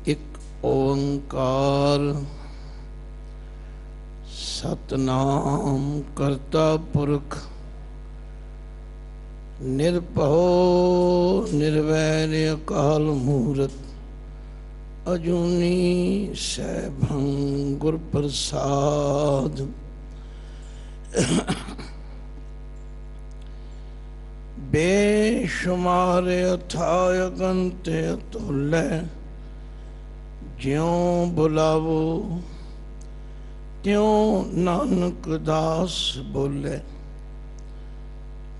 एक ओंकार सतनाम करता पुरख निर्भव निर्वैर अकाल मूरत अजूनी सैभं गुर प्रसाद। बेशुमार अथाय अगंत अतुल्य ज्यों बुलावो त्यों नानक दास बोले।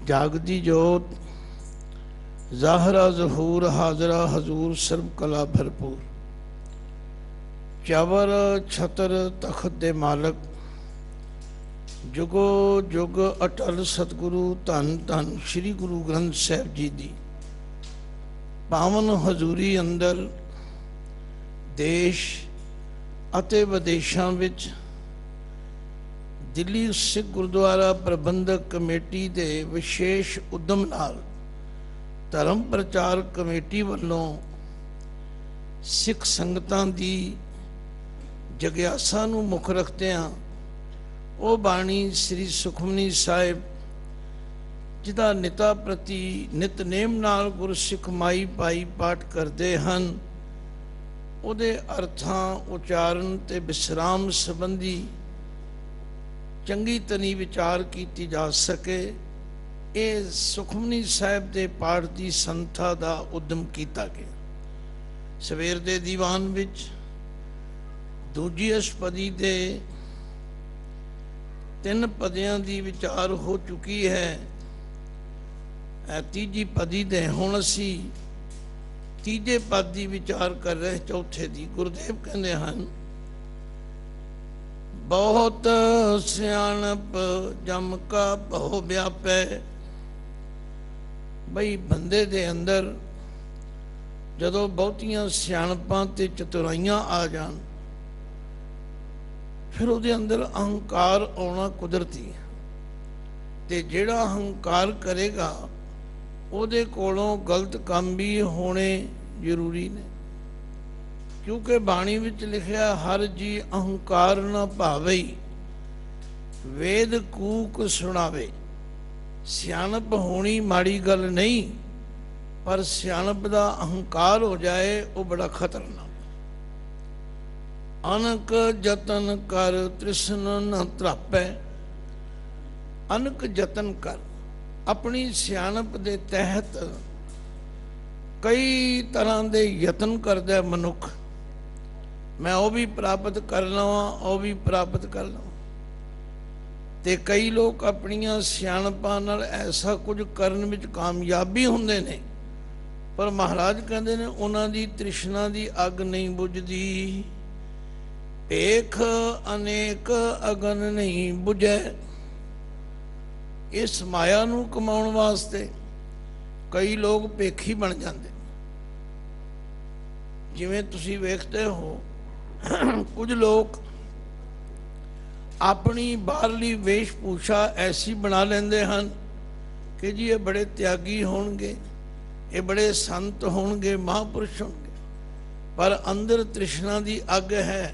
जागदी जोत ज़ाहरा ज़हूर हाजरा हजूर सर्व कला भरपूर। चवर छतर तख्त दे मालक जुगो जुग अटल सतगुरु धन धन श्री गुरु ग्रंथ साहिब जी दी पावन हजूरी अंदर देश अते विदेशों विच दिल्ली सिख गुरुद्वारा प्रबंधक कमेटी के विशेष उद्यम नाल धर्म प्रचार कमेटी वालों सिख संगतां दी जग्यासा नूं मुख रखदिआं ਉਹ ਬਾਣੀ श्री सुखमनी साहिब जिदा निता प्रति नितनेम नाल गुरसिख माई पाई पाठ करते हैं ਉਹਦੇ ਅਰਥਾਂ ਉਚਾਰਨ ਤੇ ਵਿਸਰਾਮ ਸੰਬੰਧੀ ਚੰਗੀ ਤਨੀ ਵਿਚਾਰ ਕੀਤੀ ਜਾ ਸਕੇ। ਇਹ ਸੁਖਮਨੀ ਸਾਹਿਬ ਦੇ ਪਾਠ ਦੀ ਸੰਥਾ ਦਾ ਉਦਮ ਕੀਤਾ ਗਿਆ। ਸਵੇਰ ਦੇ ਦੀਵਾਨ ਵਿੱਚ ਦੂਜੀ ਅਸ਼ਪਦੀ ਦੇ 3 पदियां की विचार हो चुकी है। तीजी पदी दे हुण असी तीजे पद की विचार कर रहे। चौथे दी गुरुदेव कहते हैं बहुत सियाणप जम का बहु व्यापै। बई बंदे दे अंदर जदों बहुतियां सियाणपां ते चतुराइयां आ जान फिर उसके अंदर अहंकार आना कुदरती है। तो जिहड़ा अहंकार करेगा उहदे कोलों गलत काम भी होने जरूरी ने, क्योंकि बाणी विच लिखिया हर जी अहंकार न भावई वेद कूक सुनावे। सियाणप होनी माड़ी गल नहीं, पर सियाणप दा अहंकार हो जाए वो बड़ा खतरनाक। अनक जतन कर तृष्ण न त्रापै। अनक जतन कर अपनी सियाणप दे तहत कई तरह के यतन करदा मनुख। मैं वो भी प्राप्त कर लवां वो भी प्राप्त कर लवां। ते कई लोग अपनियां सियाणपां नाल ऐसा कुछ करन विच कामयाब भी हुंदे ने, पर महाराज कहंदे ने उन्हां दी तृष्णा दी अग नहीं बुझदी। पेख अनेक अगन नहीं बुझे। इस माया नूं कमाउण वास्ते कई लोग पेखी बन जाते। जिवें तुसीं वेखदे हो कुछ लोग अपनी बाहरली वेशभूषा ऐसी बना लेंदे हन कि जी ये बड़े त्यागी होणगे, ये बड़े संत होणगे, महापुरुष होणगे, पर अंदर तृष्णा दी अग है।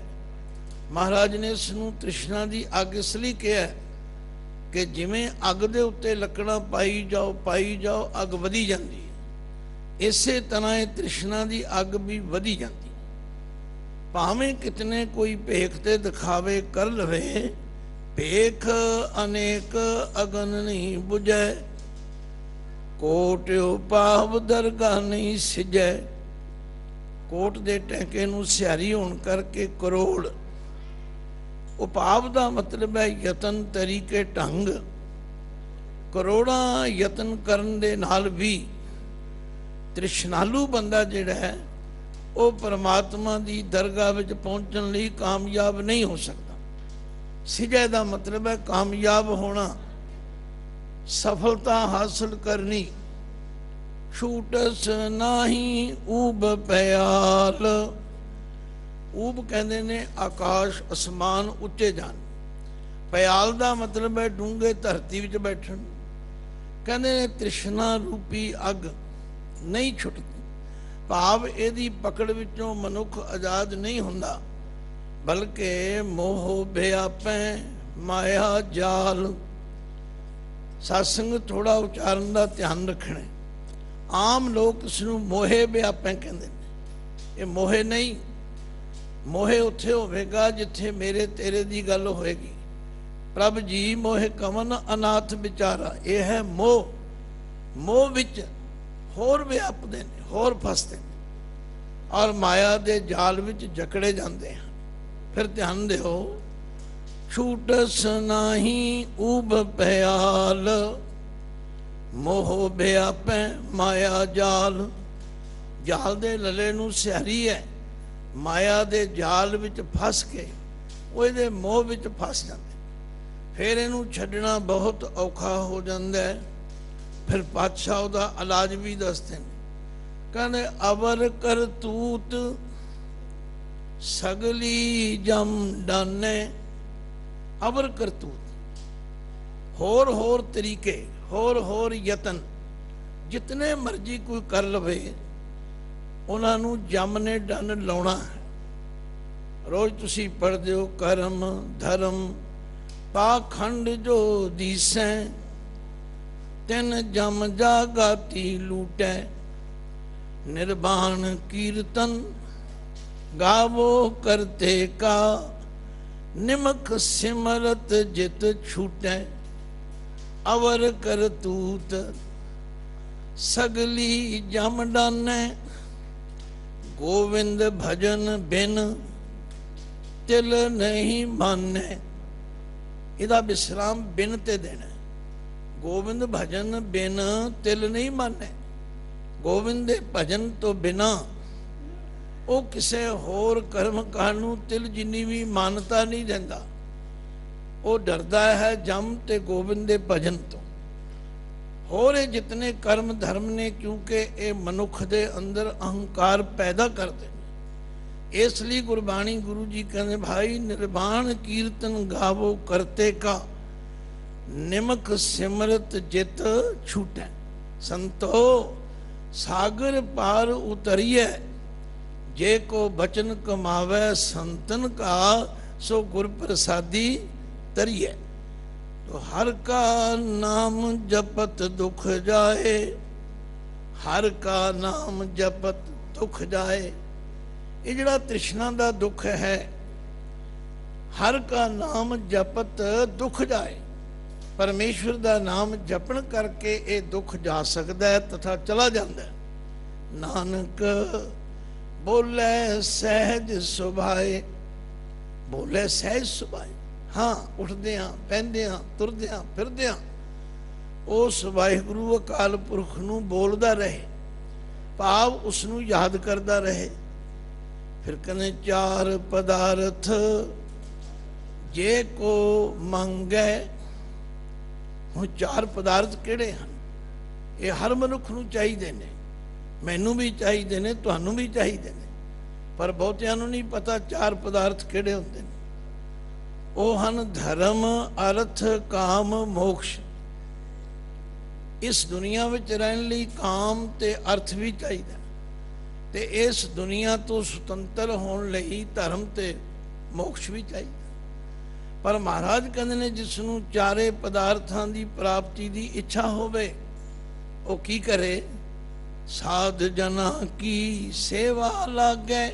महाराज ने इसनूं तृष्णा की अग इसलिए कहा कि जिमें अग दे उत्ते लकड़ा पाई जाओ अग वधी जाती है, इस तरह तृष्णा की अग भी वधी जाती। भावें कितने कोई भेख ते दिखावे कर लवे, भेख अनेक अगन नहीं बुझे। कोट उपाव दरगाह नहीं सिजै। कोट दे टैंके नूं सियारी होण करके करोड़। उपाव का मतलब है यतन तरीके ढंग। करोड़ा यतन करन दे नाल भी तृष्णालु बंदा जिहड़ा है वो परमात्मा की दरगाह विच पहुंचण लई कामयाब नहीं हो सकता। सिजै का मतलब है कामयाब होना, सफलता हासिल करनी। छूटस नाही ऊब प्याल। ऊब कहते ने आकाश आसमान उच्चे जान। प्याल का मतलब है डूंगे धरती विच बैठन। कहते ने तृष्णा रूपी अग नहीं छुटती। ਭਾਵ ਇਹਦੀ ਪਕੜ ਵਿੱਚੋਂ ਮਨੁੱਖ ਆਜ਼ਾਦ ਨਹੀਂ ਹੁੰਦਾ, ਬਲਕਿ ਮੋਹ ਵਿਆਪੈ ਮਾਇਆ ਜਾਲ। ਸਤਸੰਗ ਥੋੜਾ ਉਚਾਰਨ ਦਾ ਧਿਆਨ ਰੱਖਣਾ। ਆਮ ਲੋਕ ਇਸ ਨੂੰ ਮੋਹੇ ਵਿਆਪੈ ਕਹਿੰਦੇ ਨੇ। ਇਹ ਮੋਹੇ ਨਹੀਂ, ਮੋਹੇ ਉੱਥੇ ਹੋਵੇਗਾ ਜਿੱਥੇ ਮੇਰੇ ਤੇਰੇ ਦੀ ਗੱਲ ਹੋਏਗੀ। ਪ੍ਰਭ ਜੀ ਮੋਹੇ ਕਵਨ ਅਨਾਥ ਵਿਚਾਰਾ। ਇਹ ਹੈ ਮੋਹ। ਮੋਹ ਵਿੱਚ ਹੋਰ ਵਿਆਪਦੇ ਨੇ, ਹੋਰ ਫਸਦੇ ਨੇ ਔਰ ਮਾਇਆ ਦੇ ਜਾਲ ਵਿੱਚ ਜਕੜੇ ਜਾਂਦੇ ਹਨ। ਫਿਰ ਧਿਆਨ ਦਿਓ, ਛੂਟਸ ਨਾਹੀ ਊਬ ਪਿਆਲ, ਮੋਹ ਵਿਆਪੈ ਮਾਇਆ ਜਾਲ। ਜਾਲ ਦੇ ਲਲੇ ਨੂੰ ਸਿਹਾਰੀ ਹੈ, ਮਾਇਆ ਦੇ ਜਾਲ ਵਿੱਚ ਫਸ ਕੇ ਉਹ ਇਹਦੇ ਮੋਹ ਵਿੱਚ ਫਸ ਜਾਂਦੇ। ਫਿਰ ਇਹਨੂੰ ਛੱਡਣਾ ਬਹੁਤ ਔਖਾ ਹੋ ਜਾਂਦਾ ਹੈ। ਫਿਰ ਪਾਤਸ਼ਾਹ ਉਹਦਾ ਇਲਾਜ ਵੀ ਦੱਸਦੇ ਨੇ, ਕਹਿੰਦੇ ਅਵਰ ਕਰਤੂਤ ਸਗਲੀ ਜਮ ਡਾਨੇ। ਅਵਰ ਕਰਤੂਤ, ਹੋਰ ਤਰੀਕੇ, ਹੋਰ ਯਤਨ ਜਿਤਨੇ ਮਰਜ਼ੀ ਕੋਈ ਕਰ ਲਵੇ, ਉਹਨਾਂ ਨੂੰ ਜਮ ਨੇ ਡੰਨ ਲਾਉਣਾ ਹੈ। ਰੋਜ਼ ਤੁਸੀਂ ਪੜ੍ਹਦੇ ਹੋ, ਕਰਮ ਧਰਮ ਪਾਖੰਡ ਜੋ ਦੀਸੈ, ਤਿਨ ਜਮ ਜਾਗਾਤੀ ਲੂਟੈ। ਨਿਰਵਾਣ ਕੀਰਤਨ ਗਾਵੋ ਕਰਤੇ ਕਾ, ਨਿਮਕ ਸਿਮਰਤ ਜਿਤ ਛੂਟੈ। ਅਵਰ ਕਰਤੂਤ ਸਗਲੀ ਜਮ ਡਾਨੈ, ਗੋਵਿੰਦ ਭਜਨ ਬਿਨ ਤਿਲ ਨਹੀਂ ਮਾਨੈ। ਇਹਦਾ ਵਿਸਰਾਮ ਬਿਨ ਤੇ ਦੇਣਾ। ਗੋਬਿੰਦ ਭਜਨ ਬਿਨ ਤਿਲ ਨਹੀਂ ਮਾਨੈ। ਗੋਬਿੰਦ ਦੇ ਭਜਨ ਤੋਂ ਬਿਨਾ ਉਹ ਕਿਸੇ ਹੋਰ ਕਰਮ ਕਾਂਡ ਨੂੰ ਤਿਲ ਜਿੰਨੀ ਵੀ ਮਾਨਤਾ ਨਹੀਂ ਦਿੰਦਾ। ਉਹ ਡਰਦਾ ਹੈ ਜਮ ਤੇ ਗੋਬਿੰਦ ਦੇ ਭਜਨ ਤੋਂ। ਹੋਰ ਇਹ ਜਿਤਨੇ ਕਰਮ ਧਰਮ ਨੇ, ਕਿਉਂਕਿ ਇਹ ਮਨੁੱਖ ਦੇ ਅੰਦਰ ਅਹੰਕਾਰ ਪੈਦਾ ਕਰਦੇ ਨੇ। ਇਸ ਲਈ ਗੁਰਬਾਣੀ ਗੁਰੂ ਜੀ ਕਹਿੰਦੇ, ਭਾਈ ਨਿਰਵਾਣ ਕੀਰਤਨ ਗਾਵੋ ਕਰਤੇ ਕਾ, ਨਿਮਕ ਸਿਮਰਤ ਜਿਤ ਛੂਟੈ। ਸੰਤੋ ਸਾਗਰ ਪਾਰ ਉਤਰੀਐ, ਜੇ ਕੋ ਬਚਨ ਕਮਾਵੈ ਸੰਤਨ ਕਾ, ਸੋ ਗੁਰ ਪ੍ਰਸਾਦੀ ਤਰੀਐ। तो हर का नाम जपत दुख जाए, हर का नाम जपत दुख जाए। ये जड़ा तृष्णा का दुख है, हर का नाम जपत दुख जाए। परमेश्वर का नाम जपन करके ये दुख जा सकता है तथा चला जाता है। नानक बोले सहज सुभाए, बोले सहज सुभाए। हाँ, उठदे हाँ, पहनदे हाँ, तुरदे हाँ, फिरदे हाँ उस वाहिगुरु अकाल पुरख नूं बोलदा रहे, भाव उसनूं याद करदा रहे। फिर कहने चार पदार्थ जे को मंगै। हुण चार पदार्थ किहड़े हन? ये हर मनुख नूं चाहीदे ने, मैनूं भी चाहीदे ने, तुहानूं भी चाहीदे ने, पर बहुतिआं नूं नहीं पता चार पदार्थ किहड़े हुंदे ने। ਉਹ ਹਨ ਧਰਮ, ਅਰਥ, ਕਾਮ, ਮੋਕਸ਼। ਇਸ ਦੁਨੀਆ ਵਿੱਚ ਰਹਿਣ ਲਈ ਕਾਮ ਤੇ ਅਰਥ ਵੀ ਚਾਹੀਦਾ, ਤੇ ਇਸ ਦੁਨੀਆ ਤੋਂ ਸੁਤੰਤਰ ਹੋਣ ਲਈ ਧਰਮ ਤੇ ਮੋਕਸ਼ ਵੀ ਚਾਹੀਦਾ। ਪਰ ਮਹਾਰਾਜ ਕਹਿੰਦੇ ਨੇ, ਜਿਸ ਨੂੰ ਚਾਰੇ ਪਦਾਰਥਾਂ ਦੀ ਪ੍ਰਾਪਤੀ ਦੀ ਇੱਛਾ ਹੋਵੇ, ਉਹ ਕੀ ਕਰੇ? ਸਾਧ ਜਨਾਂ ਕੀ ਸੇਵਾ ਲਾਗੈ।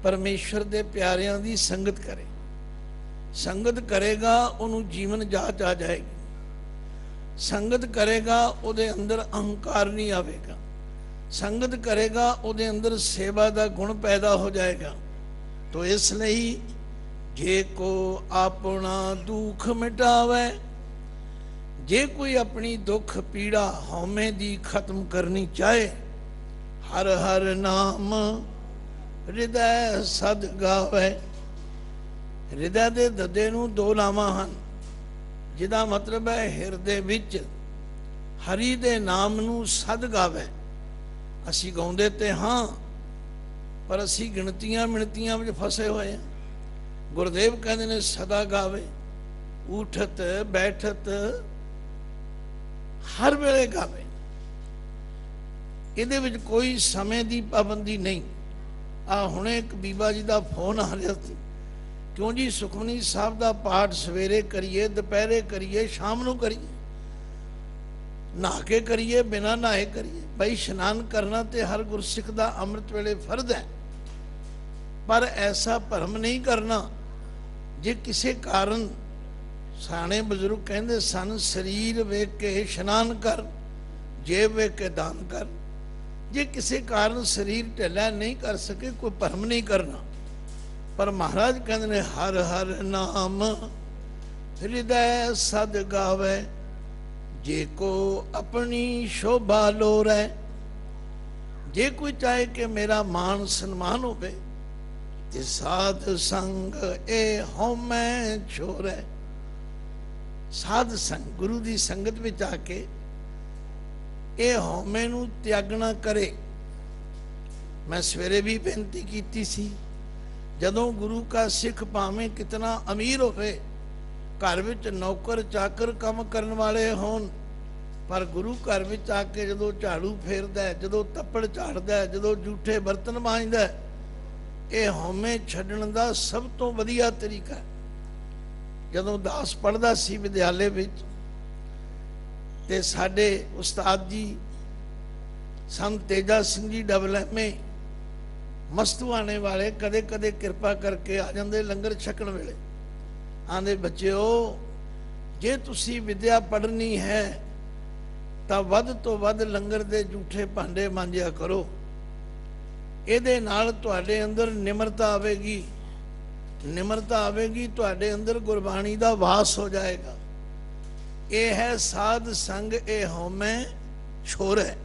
ਪਰਮੇਸ਼ਵਰ ਦੇ ਪਿਆਰਿਆਂ ਦੀ ਸੰਗਤ ਕਰੇ। संगत करेगा उन्हों जीवन जाच आ जाएगी। संगत करेगा उहदे अंदर अहंकार नहीं आवेगा। संगत करेगा उहदे अंदर सेवा का गुण पैदा हो जाएगा। तो इसलिए जे को अपना दुख मिटावे, जे कोई अपनी दुख पीड़ा हौमे दी खत्म करनी चाहे, हर हर नाम हृदय सद गावे। ਹਿਰਦੇ ਦੇ ਦੱਦੇ ਨੂੰ ਦੋ ਨਾਮਾਂ ਹਨ, ਜਿਹਦਾ ਮਤਲਬ ਹੈ ਹਿਰਦੇ ਵਿੱਚ ਹਰੀ ਦੇ ਨਾਮ ਨੂੰ ਸਦ ਗਾਵੇ। ਅਸੀਂ ਗਾਉਂਦੇ ਤੇ ਹਾਂ, ਪਰ ਅਸੀਂ ਗਿਣਤੀਆਂ ਮਿਣਤੀਆਂ ਵਿੱਚ ਫਸੇ ਹੋਏ ਹਾਂ। ਗੁਰਦੇਵ ਕਹਿੰਦੇ ਨੇ ਸਦਾ ਗਾਵੇ, ਉਠਤ ਬੈਠਤ ਹਰ ਵੇਲੇ ਗਾਵੇ। ਇਹਦੇ ਵਿੱਚ ਕੋਈ ਸਮੇਂ ਦੀ ਪਾਬੰਦੀ ਨਹੀਂ। ਆ ਹੁਣੇ ਇੱਕ ਬੀਬਾ ਜੀ ਦਾ ਫੋਨ ਆ ਰਿਹਾ ਸੀ, ਕਿਉਂ ਜੀ ਸੁਖਮਨੀ ਸਾਹਿਬ ਦਾ ਪਾਠ ਸਵੇਰੇ ਕਰੀਏ, ਦੁਪਹਿਰੇ ਕਰੀਏ, ਸ਼ਾਮ ਨੂੰ ਕਰੀਏ, ਨਹਾ ਕੇ ਕਰੀਏ, ਬਿਨਾਂ ਨਹਾਏ ਕਰੀਏ। ਬਈ ਇਸ਼ਨਾਨ ਕਰਨਾ ਤੇ ਹਰ ਗੁਰਸਿੱਖ ਦਾ ਅੰਮ੍ਰਿਤ ਵੇਲੇ ਫਰਜ਼ ਹੈ, ਪਰ ਐਸਾ ਭਰਮ ਨਹੀਂ ਕਰਨਾ। ਜੇ ਕਿਸੇ ਕਾਰਨ, ਸਿਆਣੇ ਬਜ਼ੁਰਗ ਕਹਿੰਦੇ ਸਨ, ਸਰੀਰ ਵੇਖ ਕੇ ਇਸ਼ਨਾਨ ਕਰ, ਜੇਬ ਵੇਖ ਕੇ ਦਾਨ ਕਰ। ਜੇ ਕਿਸੇ ਕਾਰਨ ਸਰੀਰ ਢਿੱਲਾ ਨਹੀਂ ਕਰ ਸਕੇ, ਕੋਈ ਭਰਮ ਨਹੀਂ ਕਰਨਾ। ਪਰ ਮਹਾਰਾਜ ਕਹਿੰਦੇ ਨੇ ਹਰ ਹਰ ਨਾਮ ਹਿਰਦੈ ਸਦ ਗਾਵੇ, ਜੇ ਕੋ ਆਪਣੀ ਸ਼ੋਭਾ ਲੋਰੈ। ਜੇ ਕੋਈ ਚਾਹੇ ਕਿ ਮੇਰਾ ਮਾਨ ਸਨਮਾਨ ਹੋਵੇ ਤੇ ਸਾਧ ਸੰਗ ਇਹ ਹਉਮੈ ਛੋੜੈ। ਸਾਧ ਸੰਗ, ਗੁਰੂ ਦੀ ਸੰਗਤ ਵਿੱਚ ਆ ਕੇ ਇਹ ਹਉਮੈ ਨੂੰ ਤਿਆਗਣਾ ਕਰੇ। ਮੈਂ ਸਵੇਰੇ ਵੀ ਬੇਨਤੀ ਕੀਤੀ ਸੀ, ਜਦੋਂ ਗੁਰੂ ਕਾ ਸਿੱਖ ਭਾਵੇਂ ਕਿਤਨਾ ਅਮੀਰ ਹੋਵੇ, ਘਰ ਵਿੱਚ ਨੌਕਰ ਚਾਕਰ ਕੰਮ ਕਰਨ ਵਾਲੇ ਹੋਣ, ਪਰ ਗੁਰੂ ਘਰ ਵਿੱਚ ਆ ਕੇ ਜਦੋਂ ਝਾੜੂ ਫੇਰਦਾ, ਜਦੋਂ ਤੱਪੜ ਝਾੜਦਾ, ਜਦੋਂ ਜੂਠੇ ਬਰਤਨ ਮਾਂਜਦਾ, ਇਹ ਹਉਮੈ ਛੱਡਣ ਦਾ ਸਭ ਤੋਂ ਵਧੀਆ ਤਰੀਕਾ। ਜਦੋਂ ਦਾਸ ਪੜ੍ਹਦਾ ਸੀ ਵਿਦਿਆਲੇ ਵਿੱਚ, ਤੇ ਸਾਡੇ ਉਸਤਾਦ ਜੀ ਸੰਤ ਤੇਜਾ ਸਿੰਘ ਜੀ ਡਬਲਐਮਏ ਮਸਤੂਆਣੇ ਵਾਲੇ ਕਦੇ ਕਦੇ ਕਿਰਪਾ ਕਰਕੇ ਆ ਜਾਂਦੇ ਲੰਗਰ ਛਕਣ ਵੇਲੇ। ਆਂਦੇ ਬੱਚਿਓ, ਜੇ ਤੁਸੀਂ ਵਿਦਿਆ ਪੜ੍ਹਨੀ ਹੈ ਤਾਂ ਵੱਧ ਤੋਂ ਵੱਧ ਲੰਗਰ ਦੇ ਜੂਠੇ ਭਾਂਡੇ ਮਾਂਜਿਆ ਕਰੋ। ਇਹਦੇ ਨਾਲ ਤੁਹਾਡੇ ਅੰਦਰ ਨਿਮਰਤਾ ਆਵੇਗੀ, ਨਿਮਰਤਾ ਆਵੇਗੀ, ਤੁਹਾਡੇ ਅੰਦਰ ਗੁਰਬਾਣੀ ਦਾ ਵਾਸ ਹੋ ਜਾਏਗਾ। ਇਹ ਹੈ ਸਾਧ ਸੰਗ ਇਹ ਹਉਮੈ ਛੋੜੈ,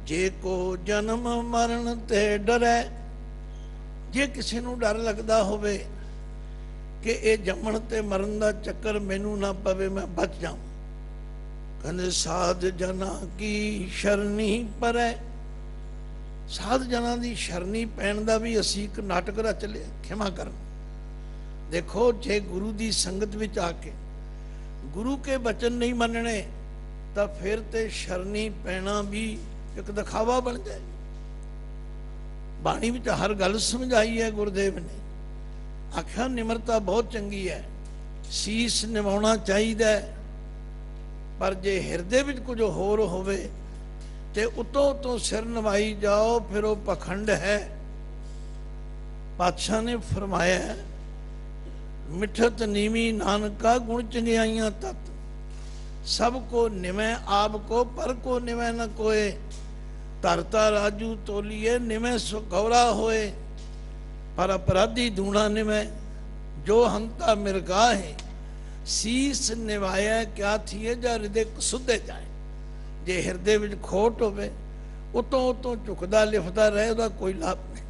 ਜੇ ਕੋ ਜਨਮ ਮਰਨ ਤੇ ਡਰੈ। ਜੇ ਕਿਸੇ ਨੂੰ ਡਰ ਲੱਗਦਾ ਹੋਵੇ ਕਿ ਇਹ ਜੰਮਣ ਤੇ ਮਰਨ ਦਾ ਚੱਕਰ ਮੈਨੂੰ ਨਾ ਪਵੇ, ਮੈਂ ਬਚ ਜਾਵਾਂ, ਕਹਿੰਦੇ ਸਾਧ ਜਨਾਂ ਕੀ ਸ਼ਰਨੀ ਪਰੈ। ਸਾਧ ਜਨਾਂ ਦੀ ਸ਼ਰਨੀ ਪੈਣ ਦਾ ਵੀ ਅਸੀਂ ਇੱਕ ਨਾਟਕ ਰਚ ਲਿਆ, ਖਿਮਾ ਕਰਨ। ਦੇਖੋ, ਜੇ ਗੁਰੂ ਦੀ ਸੰਗਤ ਵਿੱਚ ਆ ਕੇ ਗੁਰੂ ਕੇ ਬਚਨ ਨਹੀਂ ਮੰਨਣੇ ਤਾਂ ਫਿਰ ਤੇ ਸ਼ਰਨੀ ਪੈਣਾ ਵੀ ਇੱਕ ਦਿਖਾਵਾ ਬਣ ਜਾਏ। ਬਾਣੀ ਵਿੱਚ ਹਰ ਗੱਲ ਸਮਝਾਈ ਹੈ ਗੁਰਦੇਵ ਨੇ। ਆਖਿਆ ਨਿਮਰਤਾ ਬਹੁਤ ਚੰਗੀ ਹੈ, ਸੀਸ ਨਿਵਾਉਣਾ ਚਾਹੀਦਾ, ਪਰ ਜੇ ਹਿਰਦੇ ਵਿੱਚ ਕੁਝ ਹੋਰ ਹੋਵੇ ਤੇ ਉਤੋਂ ਸਿਰ ਨਵਾਈ ਜਾਓ, ਫਿਰ ਉਹ ਪਖੰਡ ਹੈ। ਪਾਤਸ਼ਾਹ ਨੇ ਫਰਮਾਇਆ, ਮਿਠਤ ਨੀਵੀਂ ਨਾਨਕਾ ਗੁਣ ਚੰਗਿਆਈਆਂ ਤਤ, ਸਭ ਕੋ ਨਿਵੈ ਆਪ ਕੋ ਪਰ ਕੋ ਨਿਵੈ ਨ ਕੋਏ। ਧਰਤਾ ਰਾਜੂ ਤੋਲੀਏ ਨਿਵੈ ਸੋ ਗੌਰਾ ਹੋਏ, ਪਰ ਅਪਰਾਧੀ ਦੂਣਾ ਨਿਵੈ ਜੋ ਹੰਤਾ ਮਿਰਗਾਹੇ। ਸੀਸ ਨਿਵਾਇਆ ਕਿਆ ਥੀਏ ਜਾਂ ਹਿਰਦੇ ਸੁੱਧੇ ਜਾਏ। ਜੇ ਹਿਰਦੇ ਵਿੱਚ ਖੋਟ ਹੋਵੇ, ਉਤੋਂ ਝੁਕਦਾ ਲਿਫਦਾ ਰਹੇ, ਉਹਦਾ ਕੋਈ ਲਾਭ ਨਹੀਂ।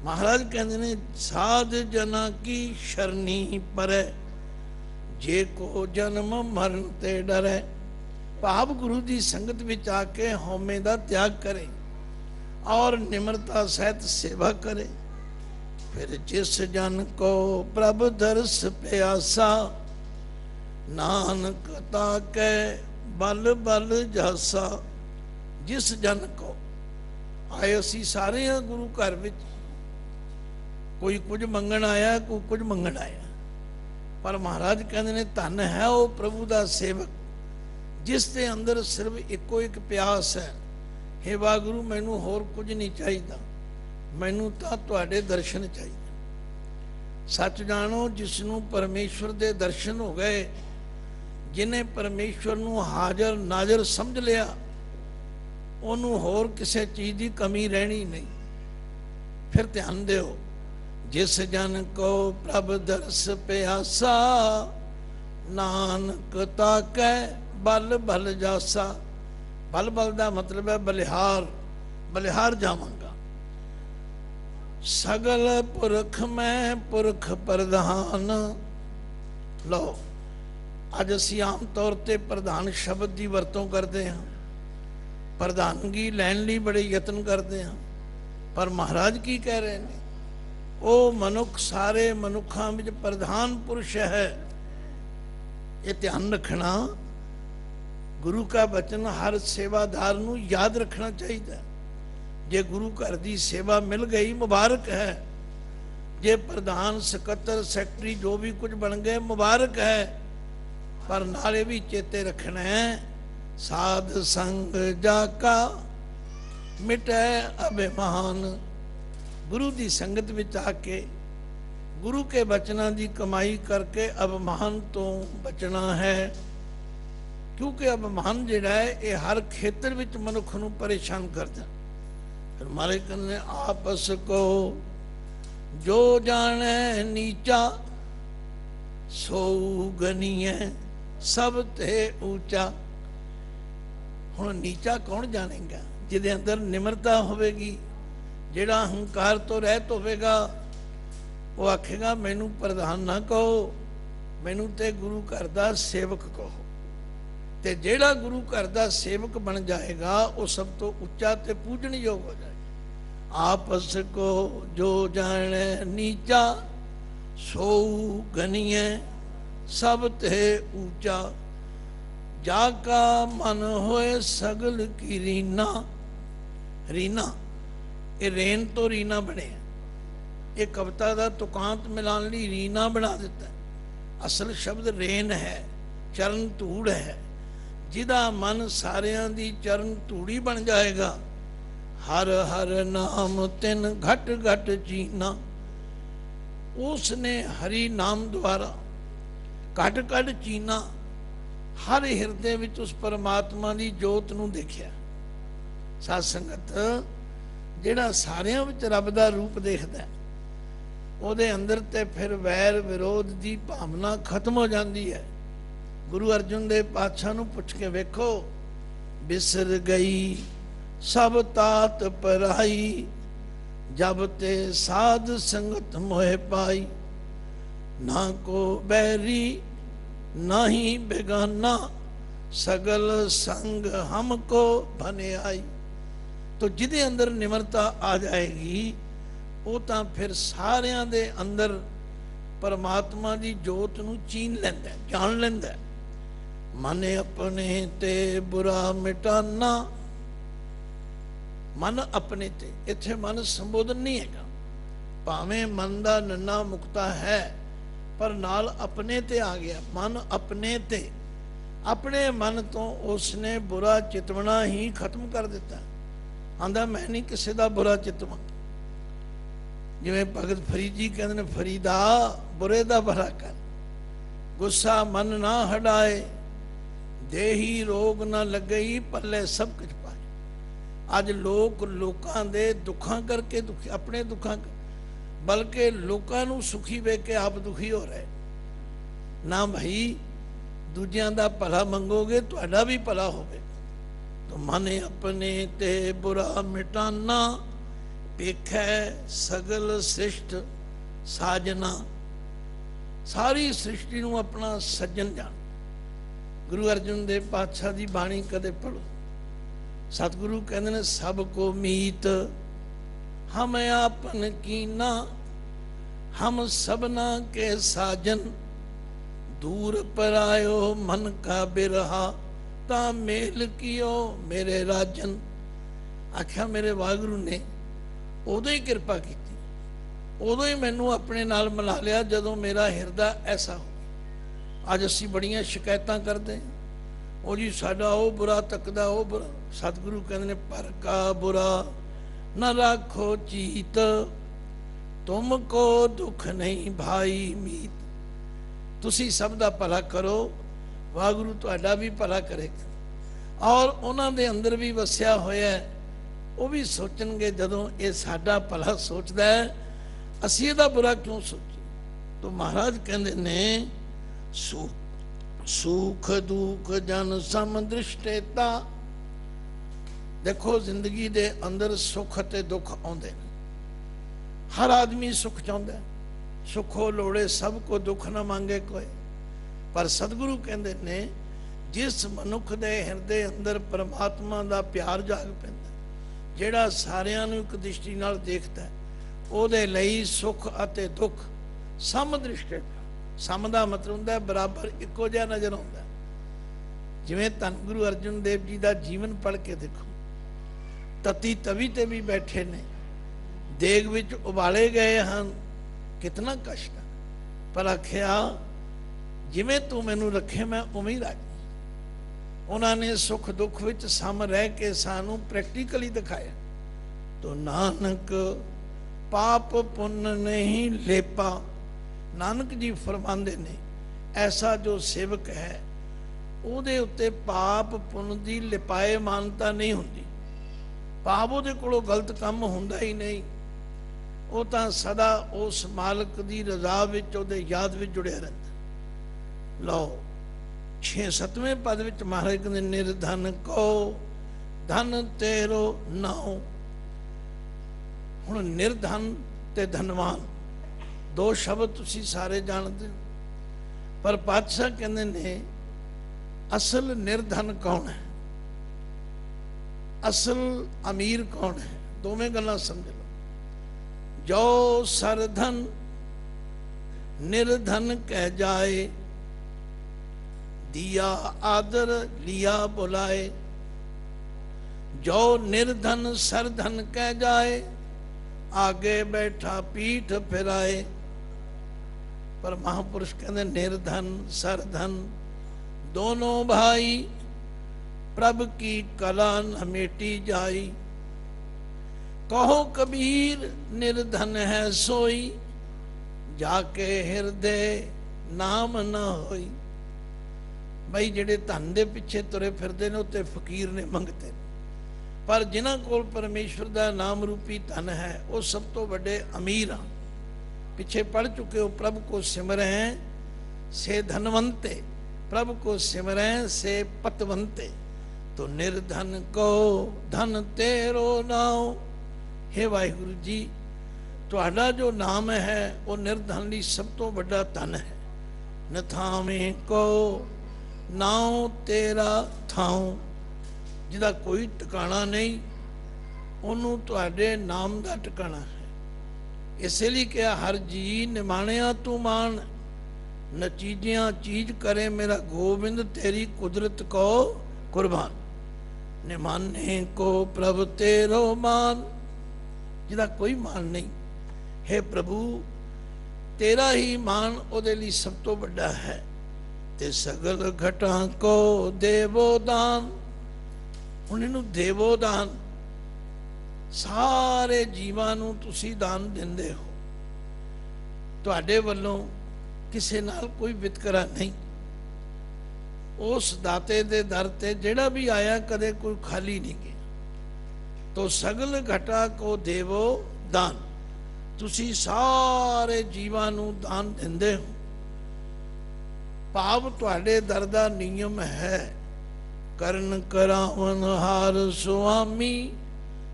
ਮਹਾਰਾਜ ਕਹਿੰਦੇ ਨੇ ਸਾਧ ਜਨਾ ਕੀ ਸ਼ਰਨੀ ਪਰੈ, ਜੇ ਕੋ ਜਨਮ ਮਰਨ ਤੇ ਡਰੈ। ਭਾਵ ਗੁਰੂ ਦੀ ਸੰਗਤ ਵਿੱਚ ਆ ਕੇ ਹਉਮੈ ਦਾ ਤਿਆਗ ਕਰੇ ਔਰ ਨਿਮਰਤਾ ਸਹਿਤ ਸੇਵਾ ਕਰੇ। ਫਿਰ ਜਿਸ ਜਨ ਕੋ ਪ੍ਰਭ ਦਰਸ ਪਿਆਸਾ, ਨਾਨਕ ਤਾਕੈ ਬਲ ਬਲ ਜਾਸਾ। ਜਿਸ ਜਨ ਕੋ ਆਏ, ਅਸੀਂ ਸਾਰੇ ਹਾਂ ਗੁਰੂ ਘਰ ਵਿੱਚ, ਕੋਈ ਕੁਝ ਮੰਗਣ ਆਇਆ, ਕੋਈ ਕੁਝ ਮੰਗਣ ਆਇਆ, ਪਰ ਮਹਾਰਾਜ ਕਹਿੰਦੇ ਨੇ ਧਨ ਹੈ ਉਹ ਪ੍ਰਭੂ ਦਾ ਸੇਵਕ ਜਿਸ ਦੇ ਅੰਦਰ ਸਿਰਫ ਇੱਕੋ ਇੱਕ ਪਿਆਸ ਹੈ, ਹੇ ਵਾਹਿਗੁਰੂ ਮੈਨੂੰ ਹੋਰ ਕੁਝ ਨਹੀਂ ਚਾਹੀਦਾ, ਮੈਨੂੰ ਤਾਂ ਤੁਹਾਡੇ ਦਰਸ਼ਨ ਚਾਹੀਦੇ। ਸੱਚ ਜਾਣੋ, ਜਿਸ ਨੂੰ ਪਰਮੇਸ਼ਵਰ ਦੇ ਦਰਸ਼ਨ ਹੋ ਗਏ, ਜਿਹਨੇ ਪਰਮੇਸ਼ਵਰ ਨੂੰ ਹਾਜ਼ਰ ਨਾਜ਼ਰ ਸਮਝ ਲਿਆ, ਉਹਨੂੰ ਹੋਰ ਕਿਸੇ ਚੀਜ਼ ਦੀ ਕਮੀ ਰਹਿਣੀ ਨਹੀਂ। ਫਿਰ ਧਿਆਨ ਦਿਓ, ਜਿਸ ਜਨ ਕੋ ਪ੍ਰਭ ਦਰਸ ਪਿਆਸਾ, ਨਾਨਕ ਤਾਕੈ ਬਲ ਬਲ ਜਾਸਾ। ਬਲ ਬਲ ਦਾ ਮਤਲਬ ਹੈ ਬਲਿਹਾਰ, ਬਲਿਹਾਰ ਜਾਵਾਂਗਾ। ਸਗਲ ਪੁਰਖ ਮੈਂ ਪੁਰਖ ਪ੍ਰਧਾਨ। ਲਓ, ਅੱਜ ਅਸੀਂ ਆਮ ਤੌਰ ਤੇ ਪ੍ਰਧਾਨ ਸ਼ਬਦ ਦੀ ਵਰਤੋਂ ਕਰਦੇ ਹਾਂ, ਪ੍ਰਧਾਨਗੀ ਲੈਣ ਲਈ ਬੜੇ ਯਤਨ ਕਰਦੇ ਹਾਂ, ਪਰ ਮਹਾਰਾਜ ਕੀ ਕਹਿ ਰਹੇ ਨੇ? ਉਹ ਮਨੁੱਖ ਸਾਰੇ ਮਨੁੱਖਾਂ ਵਿੱਚ ਪ੍ਰਧਾਨ ਪੁਰਸ਼ ਹੈ। ਇਹ ਧਿਆਨ ਰੱਖਣਾ, गुरु का वचन हर सेवादार नूं याद रखना चाहिए। जे गुरु घर की सेवा मिल गई मुबारक है, जे प्रधान सकत्तर सैकटरी जो भी कुछ बन गए मुबारक है, पर नाले भी चेते रखना है साध संग जाका मिटे अभिमान। गुरु की संगत विच आके गुरु के वचनों की कमाई करके अभिमान तो बचना है, क्योंकि अभिमान जिहड़ा है ये हर खेतर विच मनुख नूं परेशान करदा। फिर मारे कहने आपस को जो जाने नीचा सो गनीए सब ते ऊंचा। हुण नीचा कौन जानेगा? जिहदे अंदर निमरता होवेगी, जिहड़ा अहंकार तो रहत होवेगा, वो आखेगा मैनू प्रधान ना कहो, मैनू ते गुरु घर दा सेवक कहो। ते जेड़ा गुरु घर दा सेवक बन जाएगा वो सब तो उच्चा ते पूजन योग हो जाएगा। आपस को जो जाने नीचा सो गनीए सब ते ऊंचा। जाका मन होए सगल की रीना। रीना ये रेन तो रीना बने, ये कविता का तुकांत मिलाने लिए रीना बना देता है। असल शब्द रेन है, चरण धूड़ है। जिदा मन सारियां दी चरण धूड़ी बन जाएगा। हर हर नाम तिन घट घट जीना। उसने हरि नाम द्वारा घट घट जीना, हर हिरदे विच उस परमात्मा की जोत नूं देखिया। साध संगत जिहड़ा सारियां विच रब दा रूप देखदा, ਉਹਦੇ अंदर ते फिर वैर विरोध की भावना खत्म हो जाती है। गुरु अर्जुन देव पातशाह नूं पुछ के वेखो, बिसर गई सब तात पराई, जब ते साध संगत मोह पाई। ना को बैरी ना ही बेगाना, सगल संग हमको भने आई। तो जिदे अंदर निमरता आ जाएगी वो तो फिर सारियां दे अंदर परमात्मा की जोत नूं चीन लैंदा, जान लैंदा। मन अपने ते बुरा मिटाना। मन अपने ते, इत्थे मन संबोधन नहीं हैगा। भावें मन दा नन्ना मुक्ता है पर नाल अपने ते आ गया। मन अपने ते, अपने मन तो उसने बुरा चितवना ही खत्म कर दिता। आंदा मैं नहीं किसी का बुरा चितवा। जिवें भगत फरीद जी कहते हैं, फरीदा बुरे दा भला कर, गुस्सा मन ना हटाए, देही रोग ना लगई, पल्ले सब कुछ पाए। अज लोग लोकां दे दुखां करके दुखी, अपने दुखां बल्कि लोकां नूं सुखी वेख के आप दुखी हो रहे। ना भाई दूजियां दा भला मंगोगे तुहाडा भी भला होवे। तो मन अपने ते बुरा मिटाना, पेखै सगल सृष्ट साजना। सारी सृष्टि नूं अपना सज्जन जान। गुरु अर्जुन देव पातशाह की बाणी कदे पढ़ो। सतगुरु कहते हैं, सबको मीत हम आपन कीना, हम सबना के साजन। दूर पर आयो मन का बिरहा, ता मेल कियो मेरे राजन। आख्या मेरे वागुरु ने उदों ही कृपा की, उदों ही मैनू अपने नाल मिला लिया जदों मेरा हिरदा ऐसा हो। अज असी बड़ियां शिकायतां करते हैं, वो जी साडा वो बुरा तकदा, वो बुरा। सतगुरु कहते हैं, पर का बुरा न राखो चीत, तुमको दुख नहीं भाई मीत। तुसी सब दा भला करो, वागुरु तुहाडा भी भला करेगा। और उन्हां दे अंदर भी वसिया होया, वो भी सोचणगे जदों ये साडा भला सोचदा है, असीं इहदा बुरा क्यों सोचीए। तो महाराज कहते ने, सुख दुख जन सम दृष्टेता। देखो जिंदगी दे अंदर सुख ते दुख आउंदे ने। हर आदमी सुख चाहुंदा है, सुखो लोड़े सब को, दुख ना मांगे कोई। पर सतगुरु कहते ने, जिस मनुख दे हिरदे अंदर परमात्मा दा प्यार जाग पैंदा, जिहड़ा सारियां नूं एक दृष्टि नाल देखदा है, ਉਹਦੇ ਲਈ सुख ਅਤੇ दुख सम दृष्टि। सम का मतलब होंदा है बराबर इक्को जिहा नज़र आउंदा। जिवें धन गुरु अर्जुन देव जी का जीवन पढ़ के देखो, तती तवी ते भी बैठे ने, देग विच उबाले गए हैं, कितना कष्ट है, पर आख्या जिवें तू मैनू रखे मैं उवें ही राजी। उन्होंने सुख दुख विच सम रह के सानू प्रैक्टिकली दिखाया। तो नानक पाप पुण्य नहीं लेपा, नानक जी फरमांदे ने ऐसा जो सेवक है ਉਹਦੇ ਉੱਤੇ पाप पुण्य की लिपाए मानता नहीं होंदी। पाप ਉਹਦੇ ਕੋਲੋਂ गलत काम ਹੁੰਦਾ ही नहीं, ਉਹ ਤਾਂ सदा उस मालिक की रजा विच ਉਹਦੇ याद विच जुड़िया रहता। लो 6-7वें पद विच महाराज कहते निर्धन को धन तेरो नाओ। हुण निर्धन ते धनवान दो शब्द तुसी सारे जानते हो, पर पातशाह कहते ने असल निर्धन कौन है, असल अमीर कौन है, दोवें गल्लां समझ लो। जो सरधन निर्धन कह जाए, दिया आदर लिया बुलाए। जो निर्धन सरधन कह जाए, आगे बैठा पीठ फिराए। पर महापुरुष कहते निर्धन सरधन दोनों भाई, प्रभ की कला न मेटी जाई। कहो कबीर निर्धन है सोई, जाके हृदय नाम न होई। भाई जेड़े धन दे पिछे तुरे फिरदे ने उत्ते फकीर ने मंगते, पर जिन्हां कोल परमेश्वर दा नाम रूपी धन है वो सब तो बड़े अमीर हैं। पिछे पढ़ चुके हो, प्रभु को सिमरें से धनवंते, प्रभु को सिमरें से पतवंते। तो निर्धन को धन तेरो नाओ। हे वाहिगुरु जी, तुहाडा जो नाम है वो निर्धन ली सब तो बड़ा धन है। नथावे को नाओ तेरा थाओ, जिदा कोई ठिकाना नहीं, उन्हों तुहाडे नाम का ठिकाना है। इसलिए क्या हर जी निमाणिया तू मान, नचीजिया चीज करे मेरा गोविंद तेरी कुदरत को कुर्बान। निमाने को प्रभु तेरो मान, जिदा कोई मान नहीं। हे प्रभु तेरा ही मान ओदे लिए सब तो बड़ा है। ते सगल घटा को देवो दान, उन्हें देवो दान, सारे जीवां नूं तुसी दान दिंदे हो। तुहाडे वल्लों किसे नाल कोई वितकरा नहीं। उस दाते दे दर ते जेड़ा भी आया कदे कोई खाली नहीं गया। तो सगल घटा को देवो दान, तुसी सारे जीवां नूं दान दिंदे हो। भाव तुहाडे दर दा नियम है, करन करावन हार सुआमी,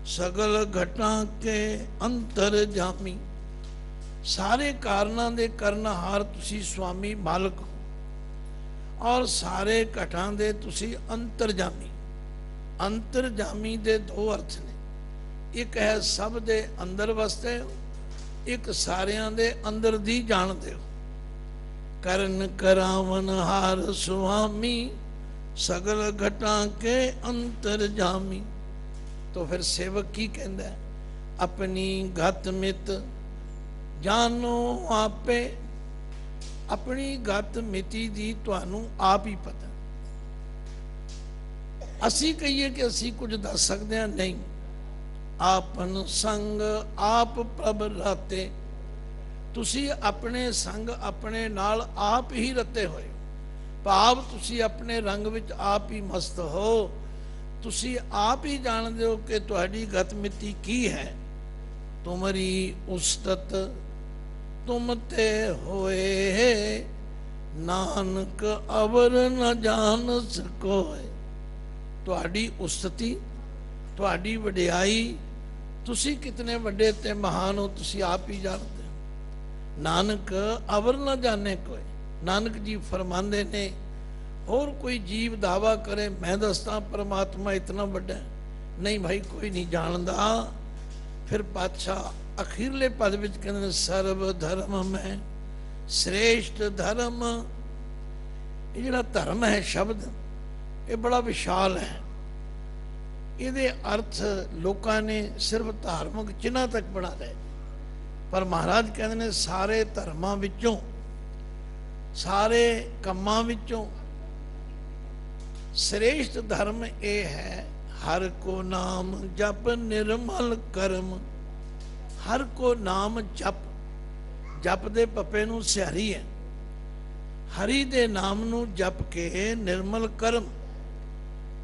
सगल घटा के अंतर जामी। सारे कारणां दे करनहार तुसी स्वामी मालक हो, और सारे घटां दे तुसी अंतरजामी। अंतरजामी दे दो अर्थ ने, एक है सब दे अंदर वसते हो, एक सारियां दे अंदर दी जानदे हो। करन करावन हार सुआमी, सगल घटा के अंतर जामी। तो फिर सेवक की कहता है, अपनी गत मित जानो आपे। अपनी गत मिति दी तुहानू आप ही पता। असी कहिए कि असी कुछ दस सकते हैं, नहीं। आपन संग आप प्रभ राते, तुसी अपने संग अपने नाल आप ही रते होए। भाव तुसी अपने रंग विच आप ही मस्त हो। तुसी आप ही जानते हो कि तुहाडी गत मिति की है। तुमरी उस्तत तुम ते होए, नानक अवर न जान सकोए। तुहाडी उस्तति, तुहाडी वडियाई, तुसी कितने वड्डे ते महान हो, तुसी आप ही जानते हो। नानक अवर न जाने कोई। नानक जी फरमांदे ने, और कोई जीव दावा करे मैं दसदा परमात्मा इतना बड़ा है, नहीं भाई कोई नहीं जानता। फिर पातशाह अखीरले पद विच कहंदे सर्व धर्म में श्रेष्ठ धर्म। ये जिहड़ा धर्म है शब्द, ये बड़ा विशाल है। ਇਹਦੇ अर्थ लोगों ने सिर्फ धार्मिक चिन्ह तक बना लए, पर महाराज कहते ने सारे धर्मां विचों, सारे ਕੰਮਾਂ विचों श्रेष्ठ धर्म ये है हर को नाम जप निर्मल कर्म। हर को नाम जप, जप दे पप्पे नूं सिहारी है, हरि दे नाम नूं जप के निर्मल कर्म,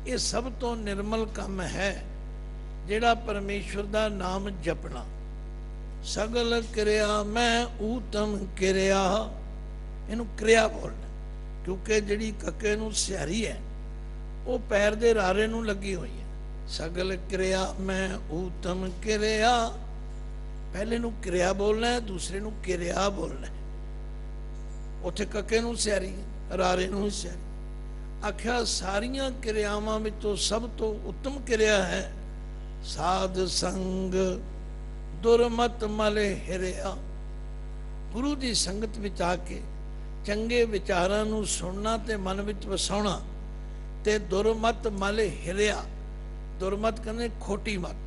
ये सब तो निर्मल काम है जिहड़ा परमेश्वर दा नाम जपना। सगल क्रिया मैं ऊतम क्रिया, इनू क्रिया बोलना, क्योंकि जिहड़ी कक्के नूं सिहारी है वो पैर दे रारे नूं लगी हुई है। सगल क्रिया मैं ऊतम क्रिया, पहले नूं क्रिया बोलना है, दूसरे नूं क्रिया बोलना है। उत्थे कक्के नूं सिहारी है, रारे नूं सिहारी। आख्या सारियां क्रियावां विचों सब तो उत्तम क्रिया है साध संग दुरमत मल हिरिया। गुरु की संगत विच आके चंगे विचारां नूं सुनना ते मन विच वसाउणा, ते दुरमत मल हिरिया। दुरमत कहने खोटी मत,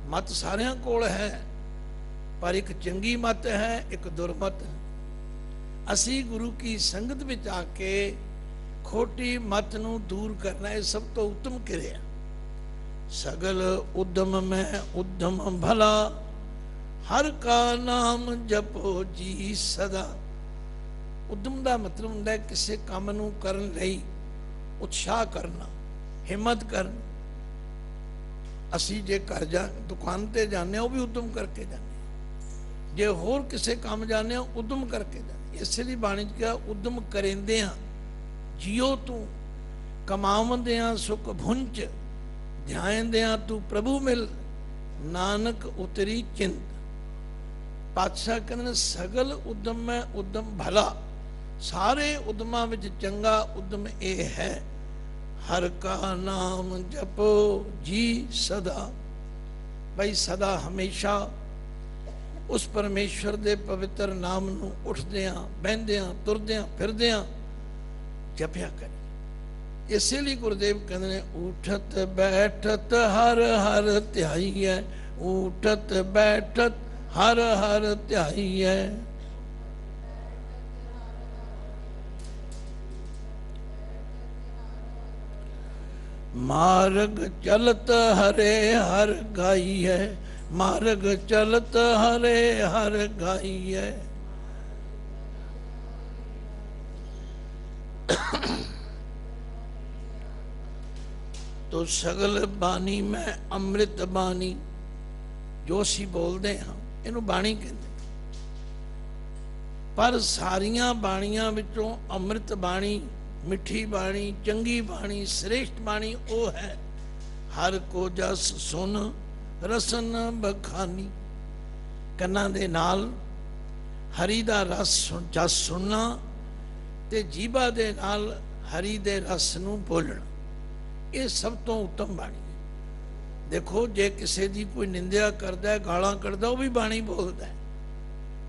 मत सारियां कोल है, पर एक चंगी मत है, एक दुरमत है। असी गुरु की संगत विच आके खोटी मत नूं दूर करना, है सब तो उत्तम क्रिया। सगल उद्यम में उद्यम भला, हर का नाम जपो जी सदा। उद्यम का मतलब हुंदा है किसी काम नूं करन लई उत्साह करना, हिम्मत करना। असी जे घर जा दुकान ते जाने वो भी उद्यम करके जाने, जे होर किसी काम जाने उद्यम करके जाने। इसलिए बाणी च कहा उद्यम करेंदियां जियो तू, कमावंदियां सुख भुंच, ध्यानदियां तू प्रभु मिल, नानक उतरी चिंत। पातशाह कहते सगल उद्यम में उद्यम भला, सारे उद्यमां विच चंगा उद्यम ये है हर का नाम जपो जी सदा। भाई सदा हमेशा उस परमेश्वर दे पवित्र नाम नूं उठदियां बहंदियां तुरदियां फिरदियां जपिया करी। इसलिए गुरुदेव कहते हैं उठत बैठत हर हर ध्याई है, उठत बैठत हर हर ध्याई है। मार्ग चलत हरे हर गाई है, मार्ग चलत हरे हर गाई है। तो सगल बानी में अमृत बानी जो असी बोलते हाँ इनू बाणी कहते, पर सारिया बाणियां विचों अमृत बाणी, मिठी बाणी, चंगी बाणी, श्रेष्ठ बाणी वो है हर को जस सुन रसन बखानी। कन्ना दे नाल हरि दा रस जस सुनना ते जीभा दे नाल हरि दे रस नूं बोलना, ये सब तो उत्तम बाणी है। देखो जे किसी की कोई निंदिया करता है, गालां कढ़दा, वो भी बाणी बोलता है,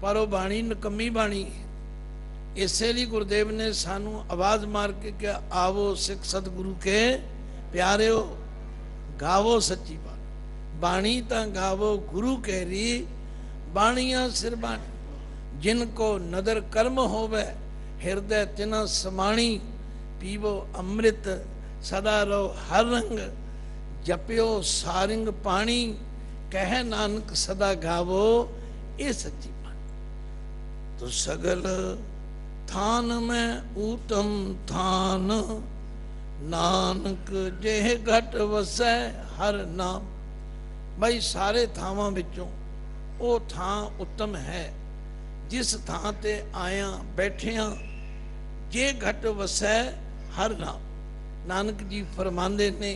पर वो बाणी नकम्मी बाणी है। इसलिए गुरुदेव ने सानू आवाज मार के क्या आवो सिख सतगुरु के प्यारे हो, गावो सच्ची बाणी। बाणी ता गावो गुरु कह रही, बाणियां सिर बाणी। जिनको नदर कर्म होवे हृदय तिना समाणी, पीवो अमृत सदा रहो हर रंग, जपियो सारिंग पानी, कह नानक सदा गावो ये सच्ची बाणी। तो सगल थान में ऊतम थान, नानक जेह घट वसै हर नाम। भाई सारे थावां विचों वो थां उत्तम है जिस थां ते आया बैठिया जे घट वसै हर नाम। नानक जी फरमांदे ने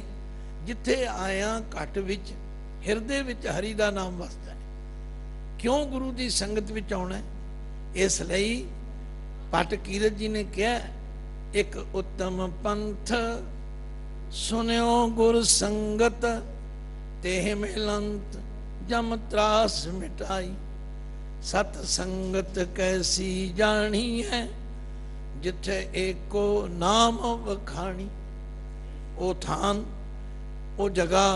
जिथे आया घट विच हिरदे विच हरि दा नाम वसदा है। क्यों गुरु की संगत विच आउणा है? इसलिए भट्ट कीरत जी ने कहा एक उत्तम पंथ सुनियो गुर संगत, तेह मिलंत जम त्रास मिटाई। सत संगत कैसी जानी है, जिथे एको नाम वखाणी। वो थान, वो जगह,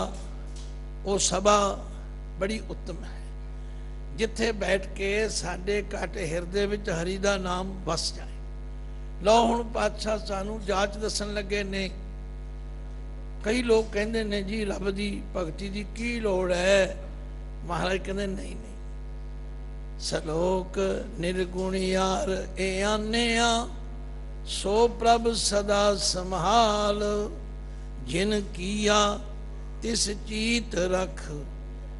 वो सभा बड़ी उत्तम है जिथे बैठ के साडे घट हिरदे विच हरि दा नाम वस जाए। लो हुण पातशाह सानू जाच दसन लगे ने। कई लोग कहते ने जी रब दी भगती दी की लोड़ है। महाराज कहते नहीं नहीं, सलोक निर्गुणियार ए आन्या, सो प्रभ सदा संभाल, जिन किया तिस चीत रख,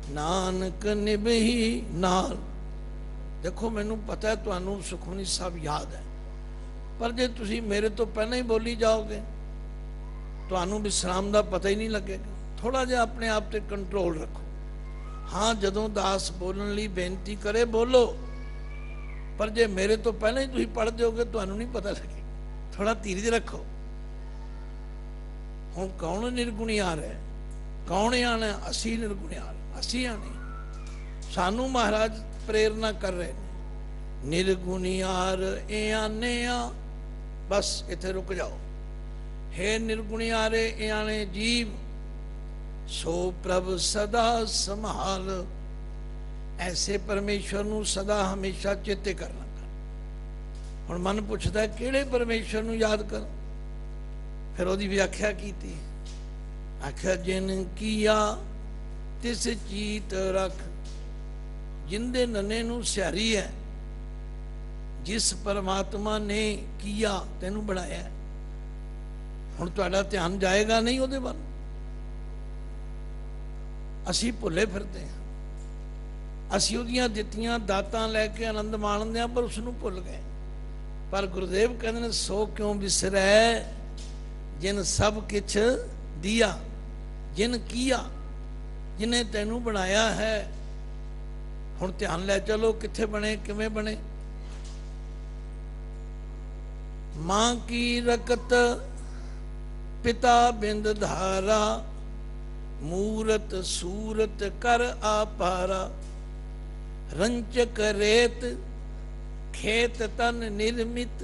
नानक निभही नाल। देखो मैनू पता है तुहानू सुखमनी साहब याद है, पर जे तुसी मेरे तो पहले ही बोली जाओगे तुहानू विश्राम का पता ही नहीं लगेगा। थोड़ा जिहा अपने आप ते कंट्रोल रखो। हाँ, जदों दास बोलने लई बेनती करे बोलो, पर जे मेरे तो पहले ही तुसी पढ़ दोगे तुहानू नहीं पता लगेगा। थोड़ा धीरज रखो। हुण कौन निर्गुणियार है, कौन आना? असी निर्गुणियार, असी आने। सानू महाराज प्रेरणा कर रहे हैं, निर्गुणियार ए आने आ। बस इत्थे रुक जाओ। हे निर्गुणियारे ए आने जीव, सो प्रभ सदा संभाल। ऐसे परमेश्वर नू सदा हमेशा चेते करना कर। हुण मन पुछदा है किहड़े परमेश्वर नू याद कर? फिर ओदी व्याख्या कीती, आख्या जिन किया तिस चीत रख। जिंदे नन्हे नू सियारी है, जिस परमात्मा ने किया तेनू बनाया। हुण तुहाडा ध्यान जाएगा नहीं उहदे वल। असी भुले फिरते हैं, असी उहदियां दित्तियां दातां लैके आनंद माणदे हां, पर उसनू भुल गए। पर गुरुदेव कहते हैं सो क्यों विसरै, जिन सब किछ दिया, जिन किया, जिन्हें तेनू बनाया है। हुण ध्यान लै चलो कित्थे बने, किवें बने। मां की रकत पिता बिंद धारा, मूरत सूरत कर आपारा। रंचक रेत खेत तन निर्मित,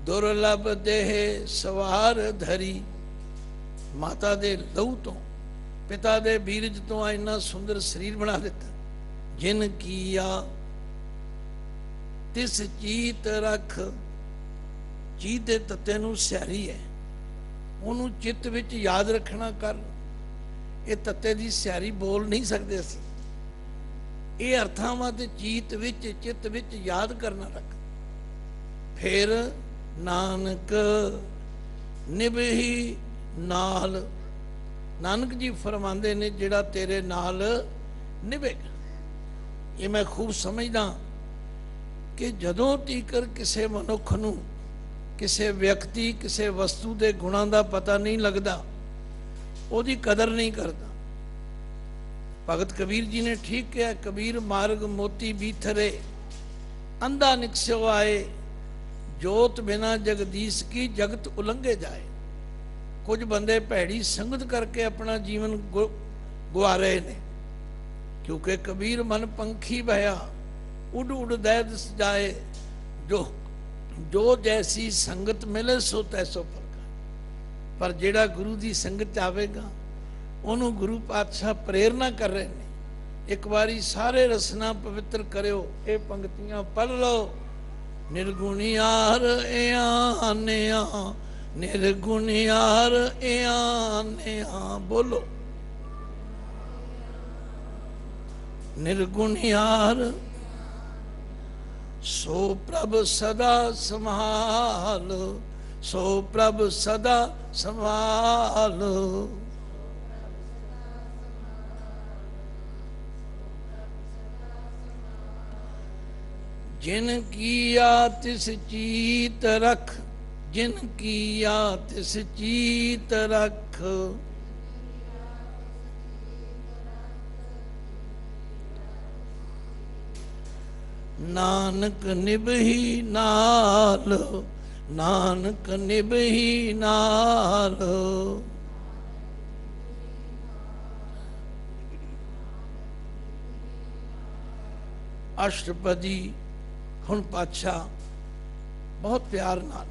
दुर्लभ देह सवार धरी। माता दे लहू तो पिता दे बीरज तो इन्ना सुंदर शरीर बना दिता। जिन किया तिस चीत रख। चीत दे तत्ते नू सियारी है, उन्होंने चित्त विच याद रखना कर। ये तत्ते दी सियारी बोल नहीं सकते असी। ये अर्थावां ते चीत विच चित्त विच याद करना रख। फिर नानक निभही नाल। नानक जी फरमांदे ने जिहड़ा तेरे नाल निभेगा। ये मैं खूब समझदा कि जदों तीकर किसी मनुख नूं, किसी व्यक्ति, किसी वस्तु के गुणों का पता नहीं लगता, उसकी कदर नहीं करता। भगत कबीर जी ने ठीक किया, कबीर मार्ग मोती बीथरे, अंधा निकस्यो आए, जोत बिना जगदीश की जगत उलंघे जाए। कुछ बंदे भैड़ी संगत करके अपना जीवन गुआ रहे ने, क्योंकि कबीर मन पंखी बहया, उड़ उड़ दैद जाए। जो जैसी संगत मिले सो तैसो फर्क। पर जेड़ा गुरु की संगत आवेगा उन्होंने गुरु पातशाह प्रेरणा कर रहे हैं। एक बारी सारे रसना पवित्र करो, ये पंक्तियां पढ़ लो। निर्गुणियार ए आन्या, निर्गुणियार ए आन्या। बोलो निर्गुणियार सो प्रभ सदा संभाल, सो प्रभ सदा संभाल। जिन किया तिस चीत रख, जिन किया तिस चीत रख। नानक निभही नाल, नानक निभही नाल। अष्टपदी हुण पातशाह बहुत प्यार नाल,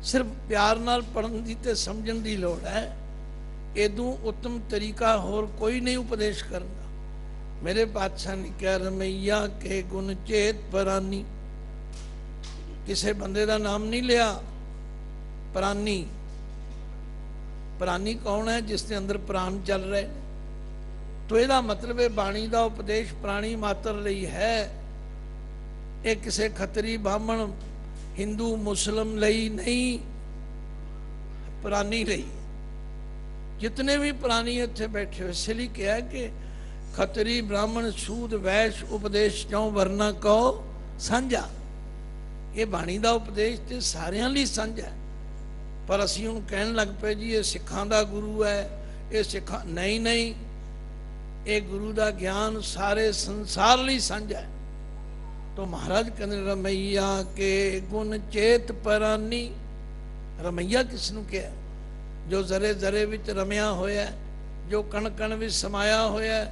सिर्फ प्यार नाल पढ़न दी ते समझण दी लोड़ है। इदों उत्तम तरीका होर कोई नहीं उपदेश करना। मेरे पातशाह ने कहा रमैया के गुण चेत परानी, किसी बंदे का नाम नहीं लिया। प्राणी, प्राणी कौन है? जिसके अंदर प्राण चल रहे। तो यदा मतलब है बाणी का उपदेश प्राणी मात्र लई है, ये किसी खतरी ब्राह्मण हिंदू मुस्लिम लई नहीं, प्राणी लई। जितने भी प्राणी इत्थे बैठे हो, इसलिए कहा कि खतरी ब्राह्मण सूद वैश्य उपदेश क्यों वरना कहो साझा। ये बाणी का उपदेश तो सारिਆਂ ਲਈ ਸਾਂਝਾ है, पर असी ਹੁਣ कहन लग पे जी ये सिखां दा गुरु है, ये सिखा नहीं नहीं, ये गुरु का ज्ञान सारे संसार ਲਈ ਸਾਂਝਾ है। तो महाराज कहते रमैया के गुण चेत परानी। रमैया किसनों कहा? जो जरे जरे विच रमिया होया, जो कण कण विच समाया होया।